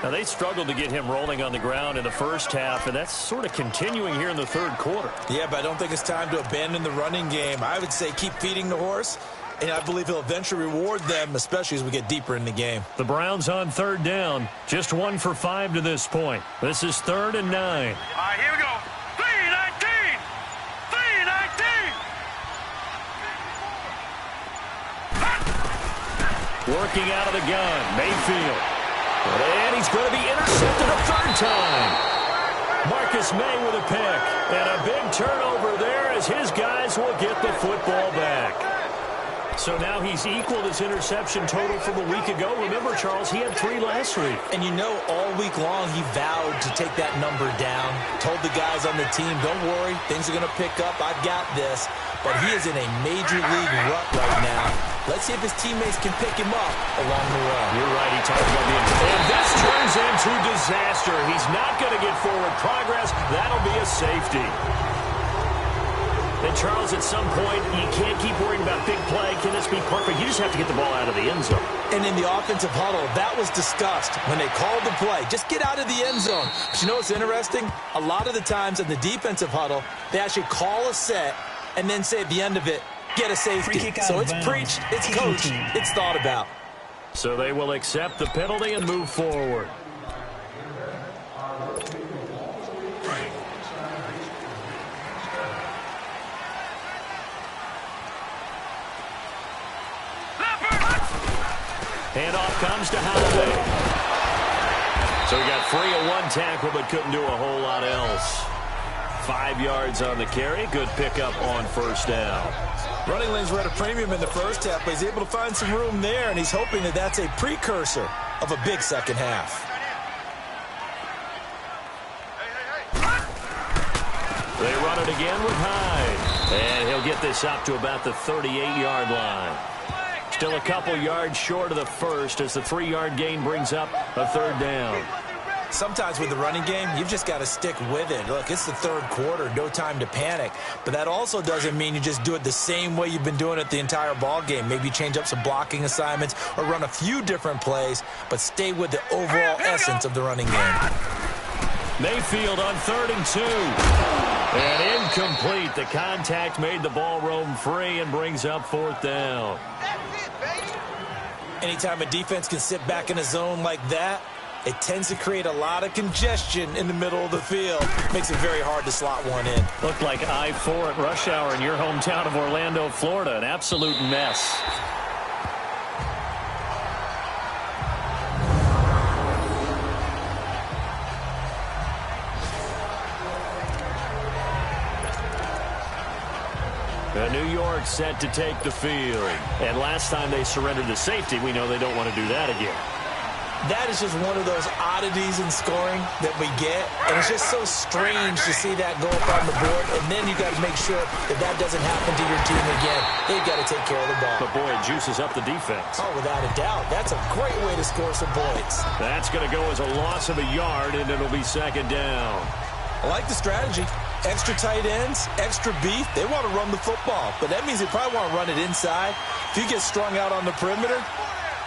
Now, they struggled to get him rolling on the ground in the first half, and that's sort of continuing here in the 3rd quarter. Yeah, but I don't think it's time to abandon the running game. I would say keep feeding the horse, and I believe he'll eventually reward them, especially as we get deeper in the game. The Browns on 3rd down, just 1 for 5 to this point. This is 3rd and 9. Here we go. 3-19. 3-19. Working out of the gun, Mayfield. And he's going to be intercepted a 3rd time. Marcus May with a pick. And a big turnover there as his guys will get the football back. So now he's equaled his interception total from a week ago. Remember, Charles, he had 3 last week. And you know, all week long he vowed to take that number down. Told the guys on the team, don't worry, things are going to pick up. I've got this. But he is in a major league rut right now. Let's see if his teammates can pick him up along the way. You're right. He talked about the and this turns into disaster. He's not going to get forward progress. That'll be a safety. And, Charles, at some point, you can't keep worrying about big play. Can this be perfect? You just have to get the ball out of the end zone. And in the offensive huddle, that was discussed when they called the play. Just get out of the end zone. But you know what's interesting? A lot of the times in the defensive huddle, they actually call a set and then say at the end of it, get a safety. So it's preached, it's coached, it's thought about. So they will accept the penalty and move forward. Handoff comes to Holiday. So he got free of 1 tackle but couldn't do a whole lot else. 5 yards on the carry. Good pickup on 1st down. Running lanes were at a premium in the first half, but he's able to find some room there, and he's hoping that that's a precursor of a big second half. They run it again with Hyde. And he'll get this up to about the 38-yard line. Still a couple yards short of the first as the 3-yard gain brings up a 3rd down. Sometimes with the running game, you've just got to stick with it. Look, it's the 3rd quarter, no time to panic. But that also doesn't mean you just do it the same way you've been doing it the entire ball game. Maybe change up some blocking assignments or run a few different plays, but stay with the overall essence of the running game. Mayfield on 3rd and 2. And incomplete. The contact made the ball roam free and brings up 4th down. Anytime a defense can sit back in a zone like that, It tends to create a lot of congestion in the middle of the field. Makes it very hard to slot one in. Looked like I-4 at rush hour in your hometown of Orlando, Florida. An absolute mess. New York set to take the field. And last time they surrendered the safety, we know they don't want to do that again. That is just one of those oddities in scoring that we get. And it's just so strange to see that go up on the board. And then you got to make sure that that doesn't happen to your team again. They've got to take care of the ball. But boy, it juices up the defense. Oh, without a doubt. That's a great way to score some points. That's going to go as a loss of a yard, and it'll be second down. I like the strategy. Extra tight ends, extra beef. They want to run the football, but that means they probably want to run it inside. If you get strung out on the perimeter,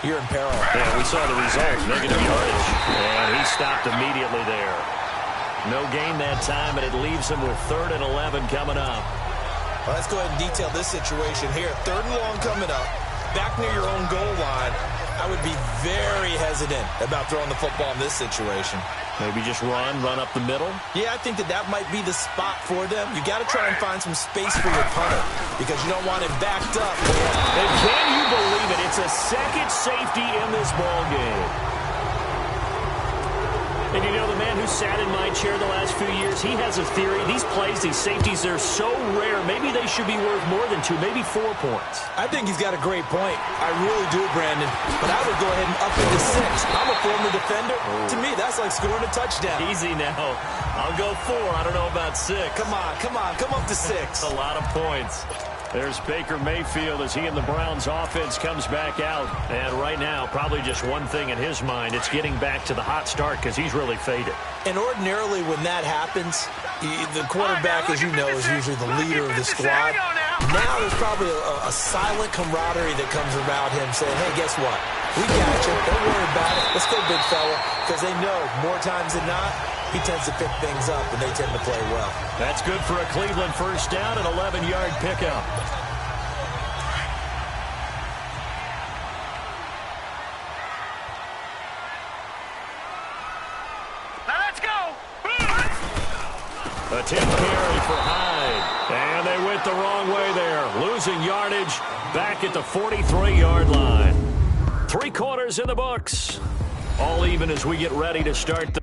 you're in peril. Yeah, we saw the result, negative yardage. And he stopped immediately there. No gain that time, and it leaves him with 3rd and 11 coming up. Well, let's go ahead and detail this situation here. 3rd and long coming up. Back near your own goal line. I would be very hesitant about throwing the football in this situation. Maybe just run up the middle? Yeah, I think that might be the spot for them. You got to try and find some space for your punter because you don't want him backed up. And can you believe it? It's a second safety in this ball game. And you know, the man who sat in my chair the last few years, he has a theory. These plays, these safeties, they're so rare. Maybe they should be worth more than 2, maybe 4 points. I think he's got a great point. I really do, Brandon. But I would go ahead and up it to 6. I'm a former defender. Oh. To me, that's like scoring a touchdown. Easy now. I'll go 4. I don't know about 6. Come on. Come up to 6. A lot of points. There's Baker Mayfield as he and the Browns offense comes back out. And right now, probably just one thing in his mind. It's getting back to the hot start because he's really faded. And ordinarily when that happens, the quarterback, as you know, is usually the leader of the squad. Now there's probably a silent camaraderie that comes around him saying, hey, guess what? We got you. Don't worry about it. Let's go, big fella. Because they know more times than not, he tends to pick things up, and they tend to play well. That's good for a Cleveland first down, an 11-yard pickup. Now let's go. A tip carry for Hyde. And they went the wrong way there. Losing yardage back at the 43-yard line. 3 quarters in the books. All even as we get ready to start the...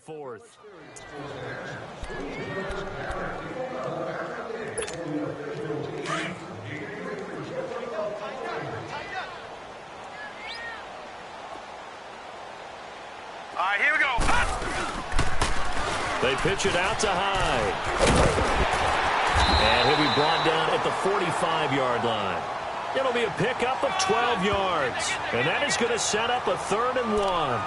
Fourth. All right, here we go. They pitch it out to Hyde. And he'll be brought down at the 45-yard line. It'll be a pickup of 12 yards. And that is going to set up a 3rd and 1.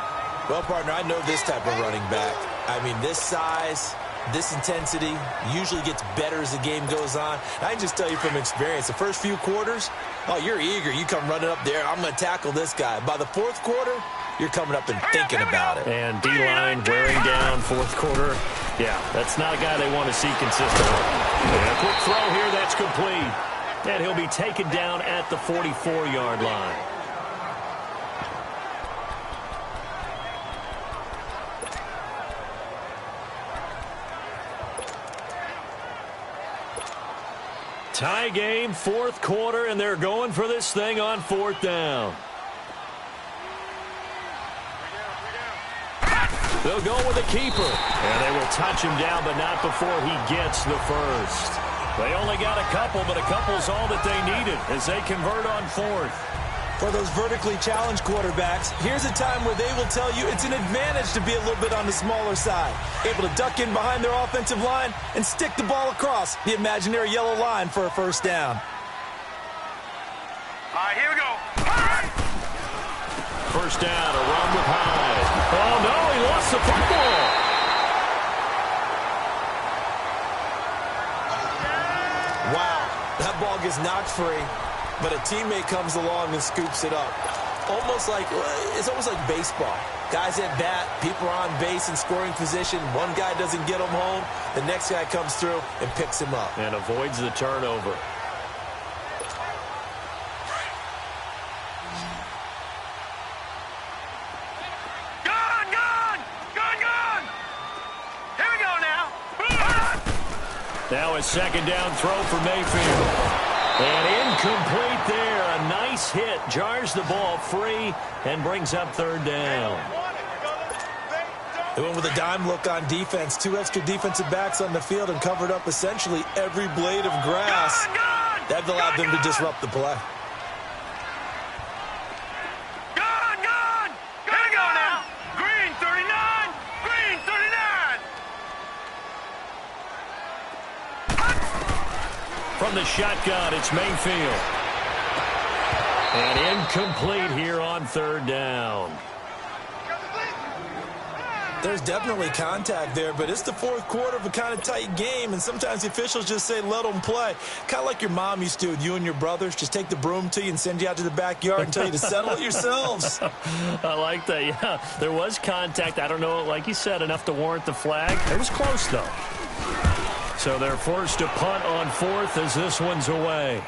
Well, partner, I know this type of running back. I mean, this size, this intensity usually gets better as the game goes on. I can just tell you from experience, the first few quarters, oh, you're eager. You come running up there, I'm going to tackle this guy. By the 4th quarter, you're coming up and thinking about it. And D-line wearing down 4th quarter. Yeah, that's not a guy they want to see consistently. And a quick throw here, that's complete. And he'll be taken down at the 44-yard line. Tie game, 4th quarter, and they're going for this thing on 4th down. They'll go with a keeper, and they will touch him down, but not before he gets the first. They only got a couple, but a couple's all that they needed as they convert on 4th. For those vertically challenged quarterbacks, here's a time where they will tell you it's an advantage to be a little bit on the smaller side. Able to duck in behind their offensive line and stick the ball across the imaginary yellow line for a first down. All right, here we go. First down, a run with Hyde. Oh, no, he lost the football. Wow, that ball gets knocked free, but a teammate comes along and scoops it up. It's almost like baseball. Guys at bat, people are on base in scoring position. One guy doesn't get him home. The next guy comes through and picks him up. And avoids the turnover. Now a second down throw for Mayfield. And incomplete there. A nice hit. Jars the ball free and brings up third down. They went with a dime look on defense. 2 extra defensive backs on the field and covered up essentially every blade of grass. That allowed them to disrupt the play. From the shotgun, it's Mayfield. And incomplete here on third down. There's definitely contact there, but it's the fourth quarter of a kind of tight game, and sometimes the officials just say, let them play. Kind of like your mom used to with you and your brothers. Just take the broom to you and send you out to the backyard and tell you to settle it yourselves. I like that, yeah. There was contact. I don't know, like you said, enough to warrant the flag. It was close, though. So they're forced to punt on fourth as this one's away.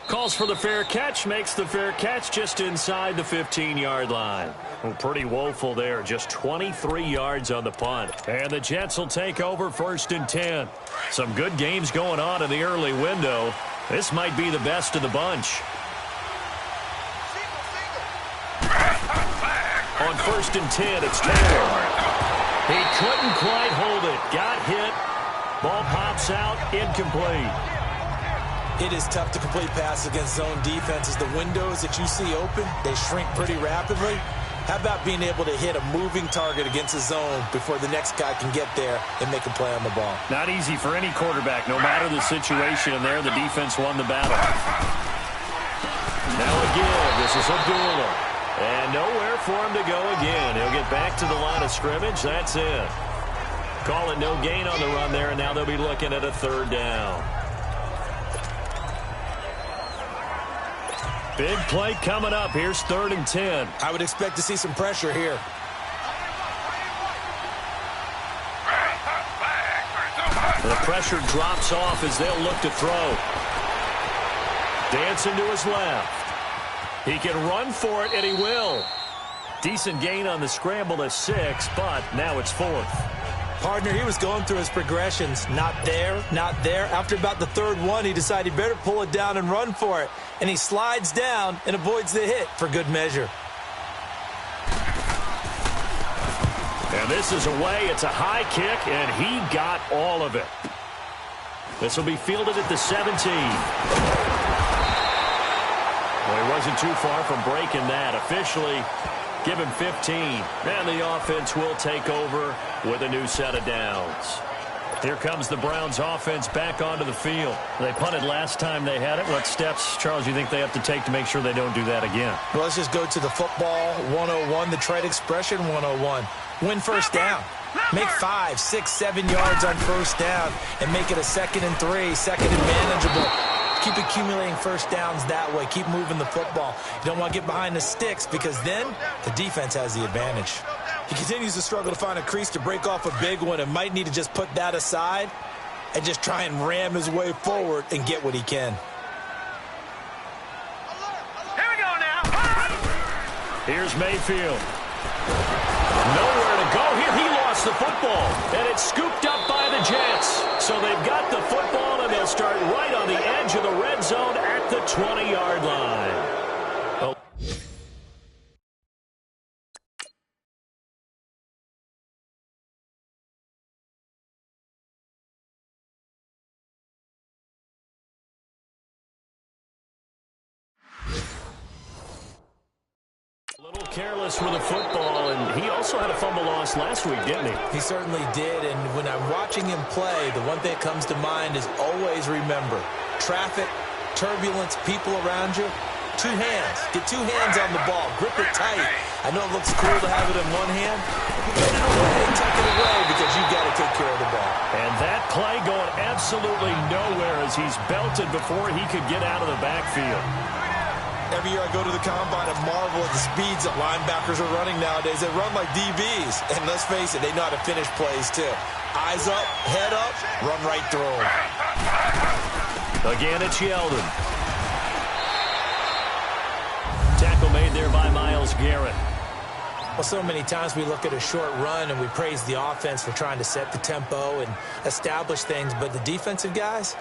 Calls for the fair catch, makes the fair catch just inside the 15-yard line. Well, pretty woeful there, just 23 yards on the punt. And the Jets will take over first and 10. Some good games going on in the early window. This might be the best of the bunch. On first and 10, it's Taylor. He couldn't quite hold it. Got hit. Ball pops out, incomplete. It is tough to complete passes against zone defenses. The windows that you see open, they shrink pretty rapidly. How about being able to hit a moving target against a zone before the next guy can get there and make a play on the ball? Not easy for any quarterback, no matter the situation. And there, the defense won the battle. Now again, this is Abdullah. And nowhere for him to go again. He'll get back to the line of scrimmage. That's it. Call it no gain on the run there, and now they'll be looking at a third down. Big play coming up. Here's third and 10. I would expect to see some pressure here. The pressure drops off as they'll look to throw. Dancing to his left. He can run for it, and he will. Decent gain on the scramble to 6, but now it's fourth. Partner, he was going through his progressions. Not there, not there. After about the third one, he decided he better pull it down and run for it. And he slides down and avoids the hit for good measure. And this is away. It's a high kick, and he got all of it. This will be fielded at the 17. Well, he wasn't too far from breaking that. Officially, give him 15. And the offense will take over with a new set of downs. Here comes the Browns offense back onto the field. They punted last time they had it. What steps, Charles, you think they have to take to make sure they don't do that again? Well, let's just go to the football 101, the trade expression 101. Win first down. Make 5, 6, 7 yards on first down and make it a 2nd and 3, second and manageable. Keep accumulating first downs that way. Keep moving the football. You don't want to get behind the sticks because then the defense has the advantage. He continues to struggle to find a crease to break off a big one and might need to just put that aside and just try and ram his way forward and get what he can. Here we go now. Here's Mayfield. Nowhere to go here. He lost the football, and it's scooped up by the Jets. So they've got the football, and they'll start right on the edge of the red zone at the 20-yard line. Oh. careless with the football, and he also had a fumble loss last week, didn't he? He certainly did, and when I'm watching him play, the one thing that comes to mind is always remember, traffic, turbulence, people around you, two hands. Get two hands on the ball. Grip it tight. I know it looks cool to have it in one hand. Get it away, tuck it away, because you've got to take care of the ball. And that play going absolutely nowhere as he's belted before he could get out of the backfield. Every year I go to the combine and marvel at the speeds that linebackers are running nowadays. They run like DBs. And let's face it, they know how to finish plays too. Eyes up, head up, run right through them. Again, it's Yeldon. Tackle made there by Myles Garrett. Well, so many times we look at a short run and we praise the offense for trying to set the tempo and establish things. But the defensive guys,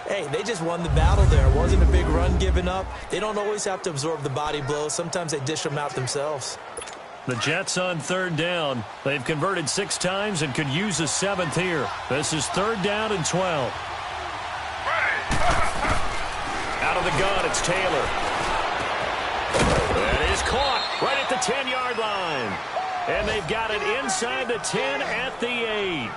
hey, they just won the battle there. It wasn't a big run given up. They don't always have to absorb the body blows. Sometimes they dish them out themselves. The Jets on third down. They've converted 6 times and could use a 7th here. This is 3rd down and 12. Out of the gun, it's Taylor. That is caught right at the 10-yard line. And they've got it inside the 10 at the 8.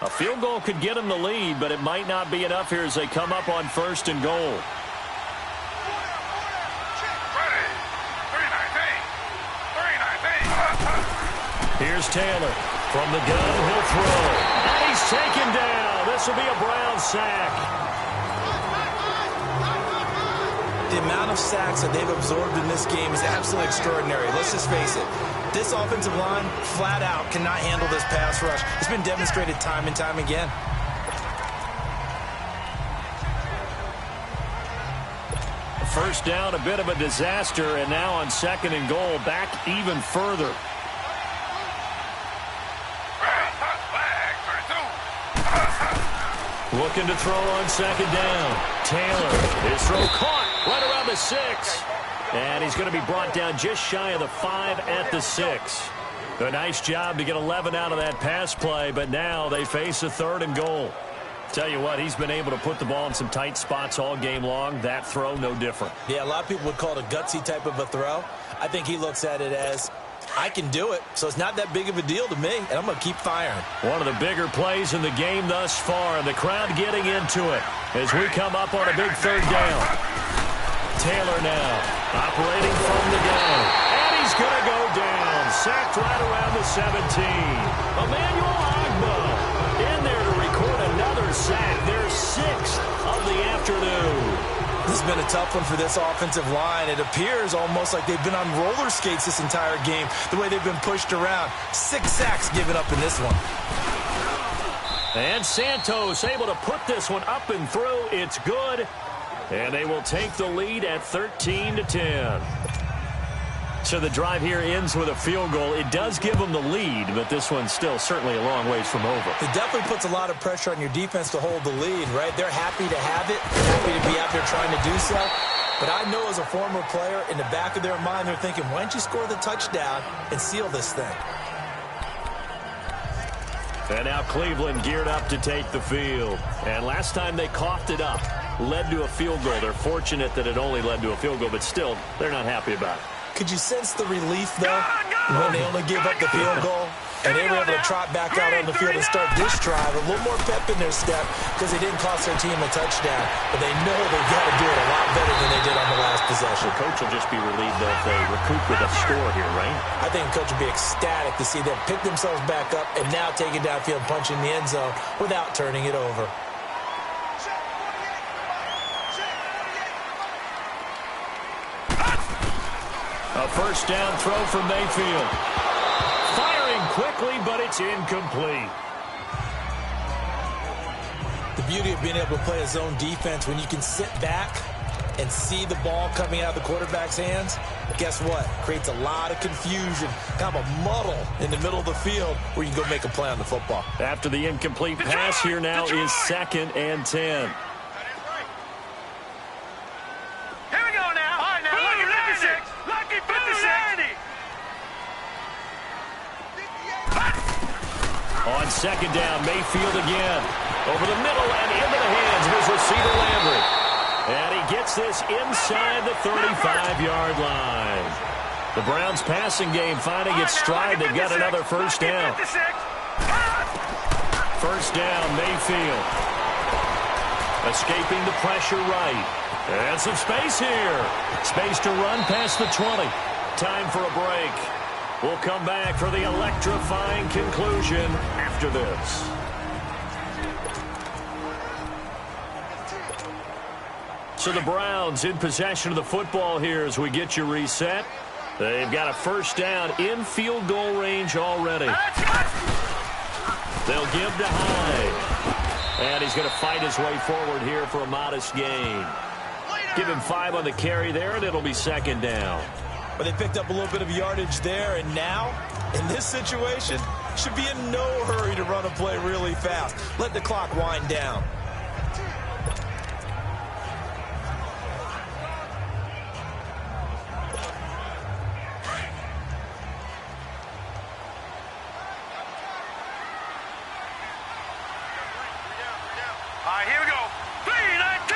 A field goal could get them the lead, but it might not be enough here as they come up on 1st and goal. Here's Taylor. From the gun, he'll throw. And he's taken down. This will be a Brown sack. The amount of sacks that they've absorbed in this game is absolutely extraordinary. Let's just face it. This offensive line, flat out, cannot handle this pass rush. It's been demonstrated time and time again. First down, a bit of a disaster, and now on 2nd and goal, back even further. Looking to throw on 2nd down. Taylor, his throw caught right around the 6. And he's going to be brought down just shy of the 5 at the 6. A nice job to get 11 out of that pass play, but now they face a 3rd and goal. Tell you what, he's been able to put the ball in some tight spots all game long. That throw, no different. Yeah, a lot of people would call it a gutsy type of a throw. I think he looks at it as, I can do it, so it's not that big of a deal to me, and I'm going to keep firing. One of the bigger plays in the game thus far, and the crowd getting into it as we come up on a big 3rd down. Taylor now operating from the gun, and he's going to go down. Sacked right around the 17. Emmanuel Ogbah in there to record another sack. Their 6th of the afternoon. This has been a tough one for this offensive line. It appears almost like they've been on roller skates this entire game, the way they've been pushed around. 6 sacks given up in this one. And Santos able to put this one up and through. It's good. And they will take the lead at 13-10. So the drive here ends with a field goal. It does give them the lead, but this one's still certainly a long ways from over. It definitely puts a lot of pressure on your defense to hold the lead, right? They're happy to have it, happy to be out there trying to do so. But I know as a former player, in the back of their mind, they're thinking, why don't you score the touchdown and seal this thing? And now Cleveland geared up to take the field. And last time they coughed it up, led to a field goal. They're fortunate that it only led to a field goal, but still, they're not happy about it. Could you sense the relief, though, when they only gave up the field goal? And they were able to trot back out on the field and start this drive. A little more pep in their step because they didn't cost their team a touchdown. But they know they've got to do it a lot better than they did on the last possession. The coach will just be relieved though if they recoup with a score here, right? I think the coach will be ecstatic to see them pick themselves back up and now take it downfield, punch in the end zone without turning it over. A first down throw from Mayfield. Firing quickly, but it's incomplete. The beauty of being able to play a zone defense when you can sit back and see the ball coming out of the quarterback's hands, guess what? Creates a lot of confusion, kind of a muddle in the middle of the field where you can go make a play on the football. After the incomplete pass here now is 2nd and 10. On 2nd down, Mayfield again. Over the middle and into the hands of his receiver, Landry. And he gets this inside the 35-yard line. The Browns' passing game finding its stride. They've got another first down. First down, Mayfield. Escaping the pressure right. And some space here. Space to run past the 20. Time for a break. We'll come back for the electrifying conclusion after this. So the Browns in possession of the football here as we get you reset. They've got a first down in field goal range already. They'll give to Hyde. And he's going to fight his way forward here for a modest gain. Give him 5 on the carry there, and it'll be second down. But they picked up a little bit of yardage there, and now, in this situation, should be in no hurry to run a play really fast. Let the clock wind down. All right, here we go. 3-19!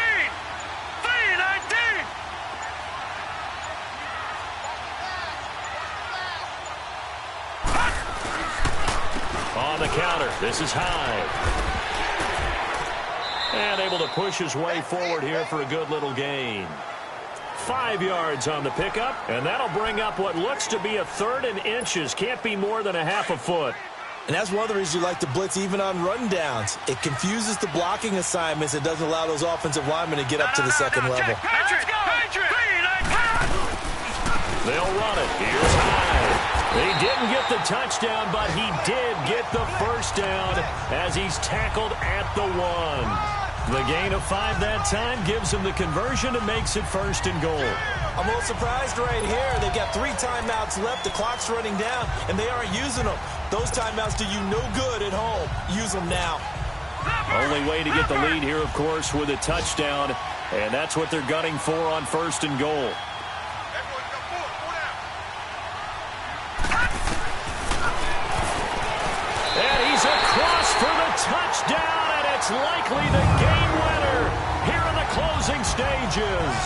3-19! On the counter, this is Hyde. And able to push his way forward here for a good little gain. 5 yards on the pickup, and that'll bring up what looks to be a 3rd and inches. Can't be more than a half a foot. And that's one of the reasons you like to blitz even on rundowns. It confuses the blocking assignments. It doesn't allow those offensive linemen to get up to the second level. They'll run it. Here's Hyde. He didn't get the touchdown, but he did get the first down as he's tackled at the 1. The gain of 5 that time gives him the conversion and makes it 1st and goal. I'm a little surprised right here. They've got 3 timeouts left. The clock's running down, and they aren't using them. Those timeouts do you no good at home. Use them now. Only way to get the lead here, of course, with a touchdown, and that's what they're gunning for on 1st and goal. And he's across for the touchdown, and it's likely the game winner here in the closing stages.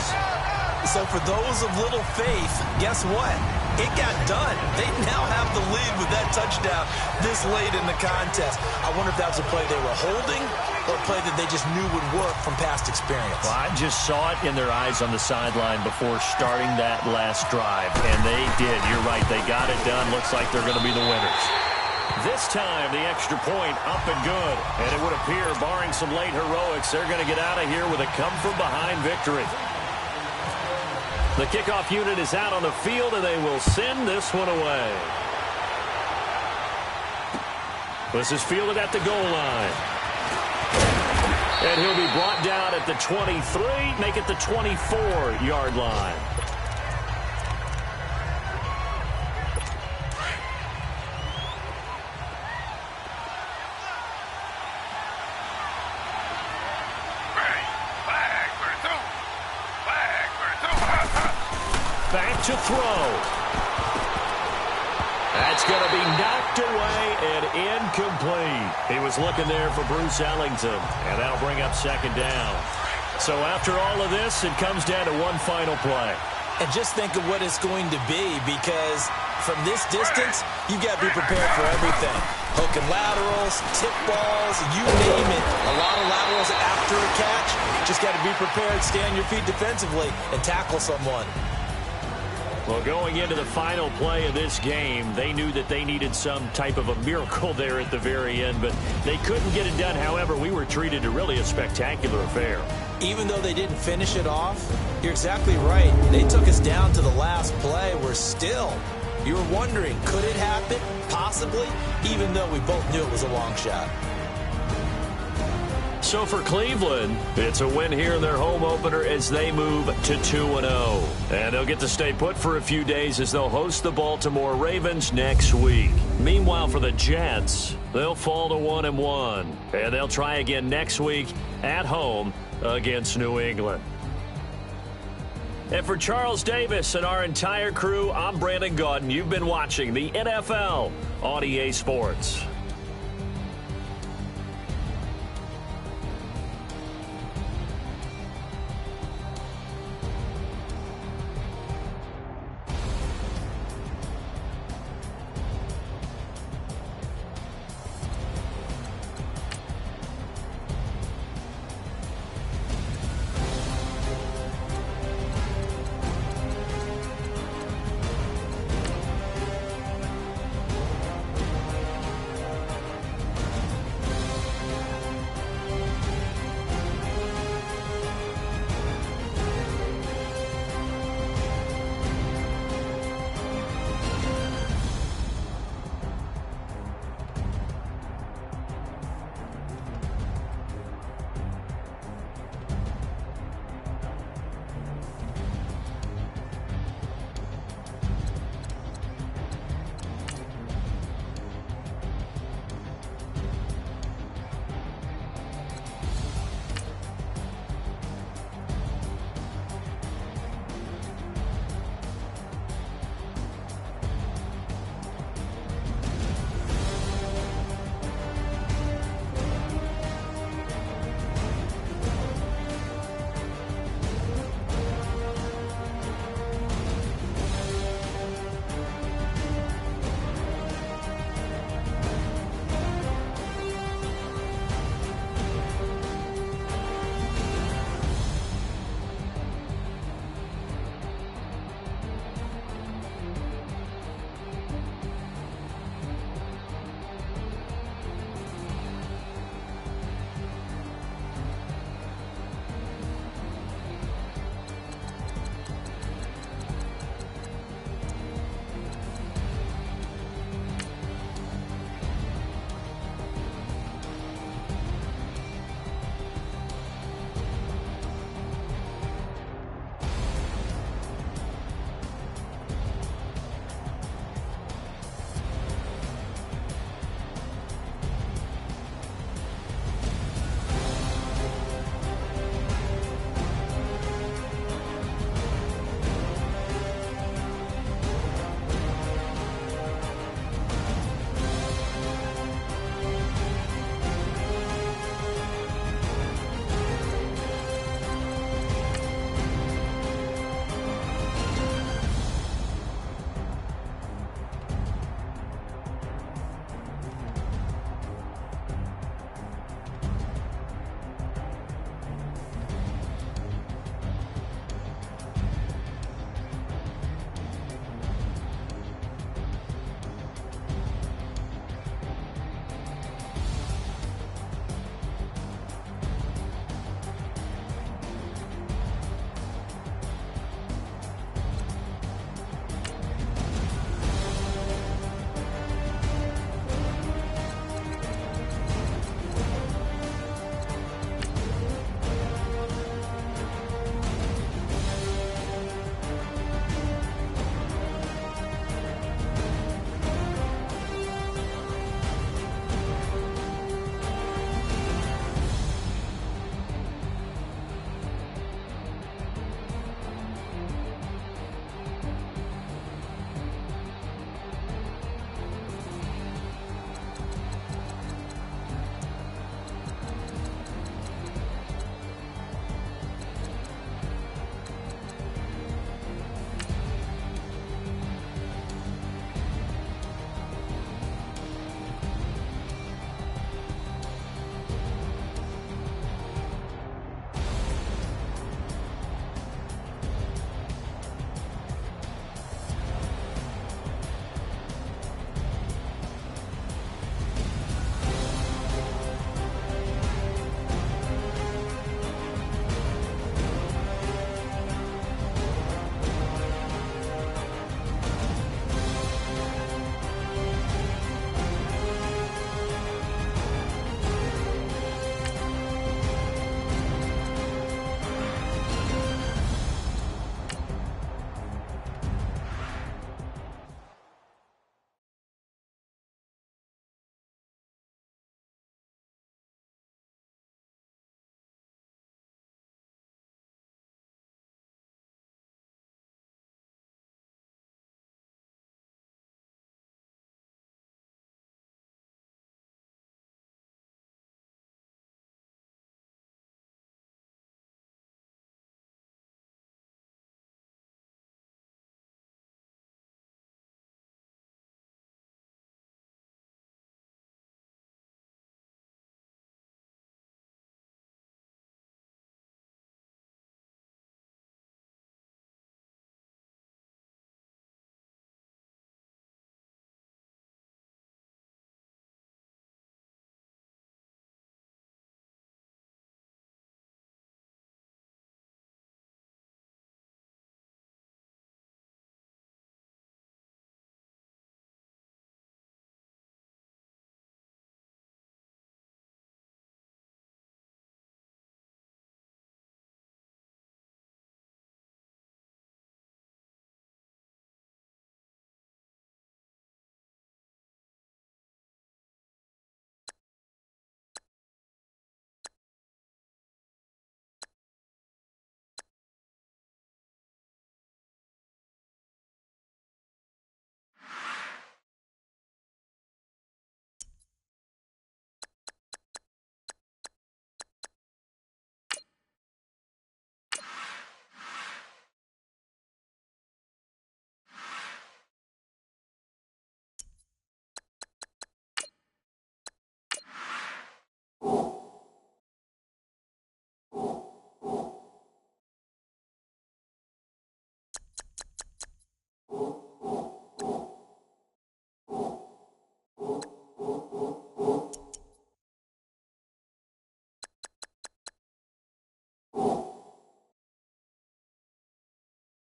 So for those of little faith, guess what? It got done. They now have the lead with that touchdown this late in the contest. I wonder if that was a play they were holding or a play that they just knew would work from past experience. Well, I just saw it in their eyes on the sideline before starting that last drive, and they did. You're right. They got it done. Looks like they're going to be the winners. This time, the extra point up and good. And it would appear, barring some late heroics, they're going to get out of here with a come-from-behind victory. The kickoff unit is out on the field, and they will send this one away. This is fielded at the goal line. And he'll be brought down at the 23, make it the 24-yard line. Back to throw. That's going to be knocked away and incomplete. He was looking there for Bruce Ellington, and that'll bring up second down. So after all of this, it comes down to one final play. And just think of what it's going to be, because from this distance, you've got to be prepared for everything. Hook and laterals, tip balls, you name it. A lot of laterals after a catch. Just got to be prepared, stay on your feet defensively, and tackle someone. Well, going into the final play of this game, they knew that they needed some type of a miracle there at the very end, but they couldn't get it done. However, we were treated to really a spectacular affair. Even though they didn't finish it off, you're exactly right. They took us down to the last play. We're still, you were wondering, could it happen? Possibly, even though we both knew it was a long shot. So for Cleveland, it's a win here in their home opener as they move to 2-0. And they'll get to stay put for a few days as they'll host the Baltimore Ravens next week. Meanwhile, for the Jets, they'll fall to 1-1. And they'll try again next week at home against New England. And for Charles Davis and our entire crew, I'm Brandon Gaudin. You've been watching the NFL on EA Sports.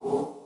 you.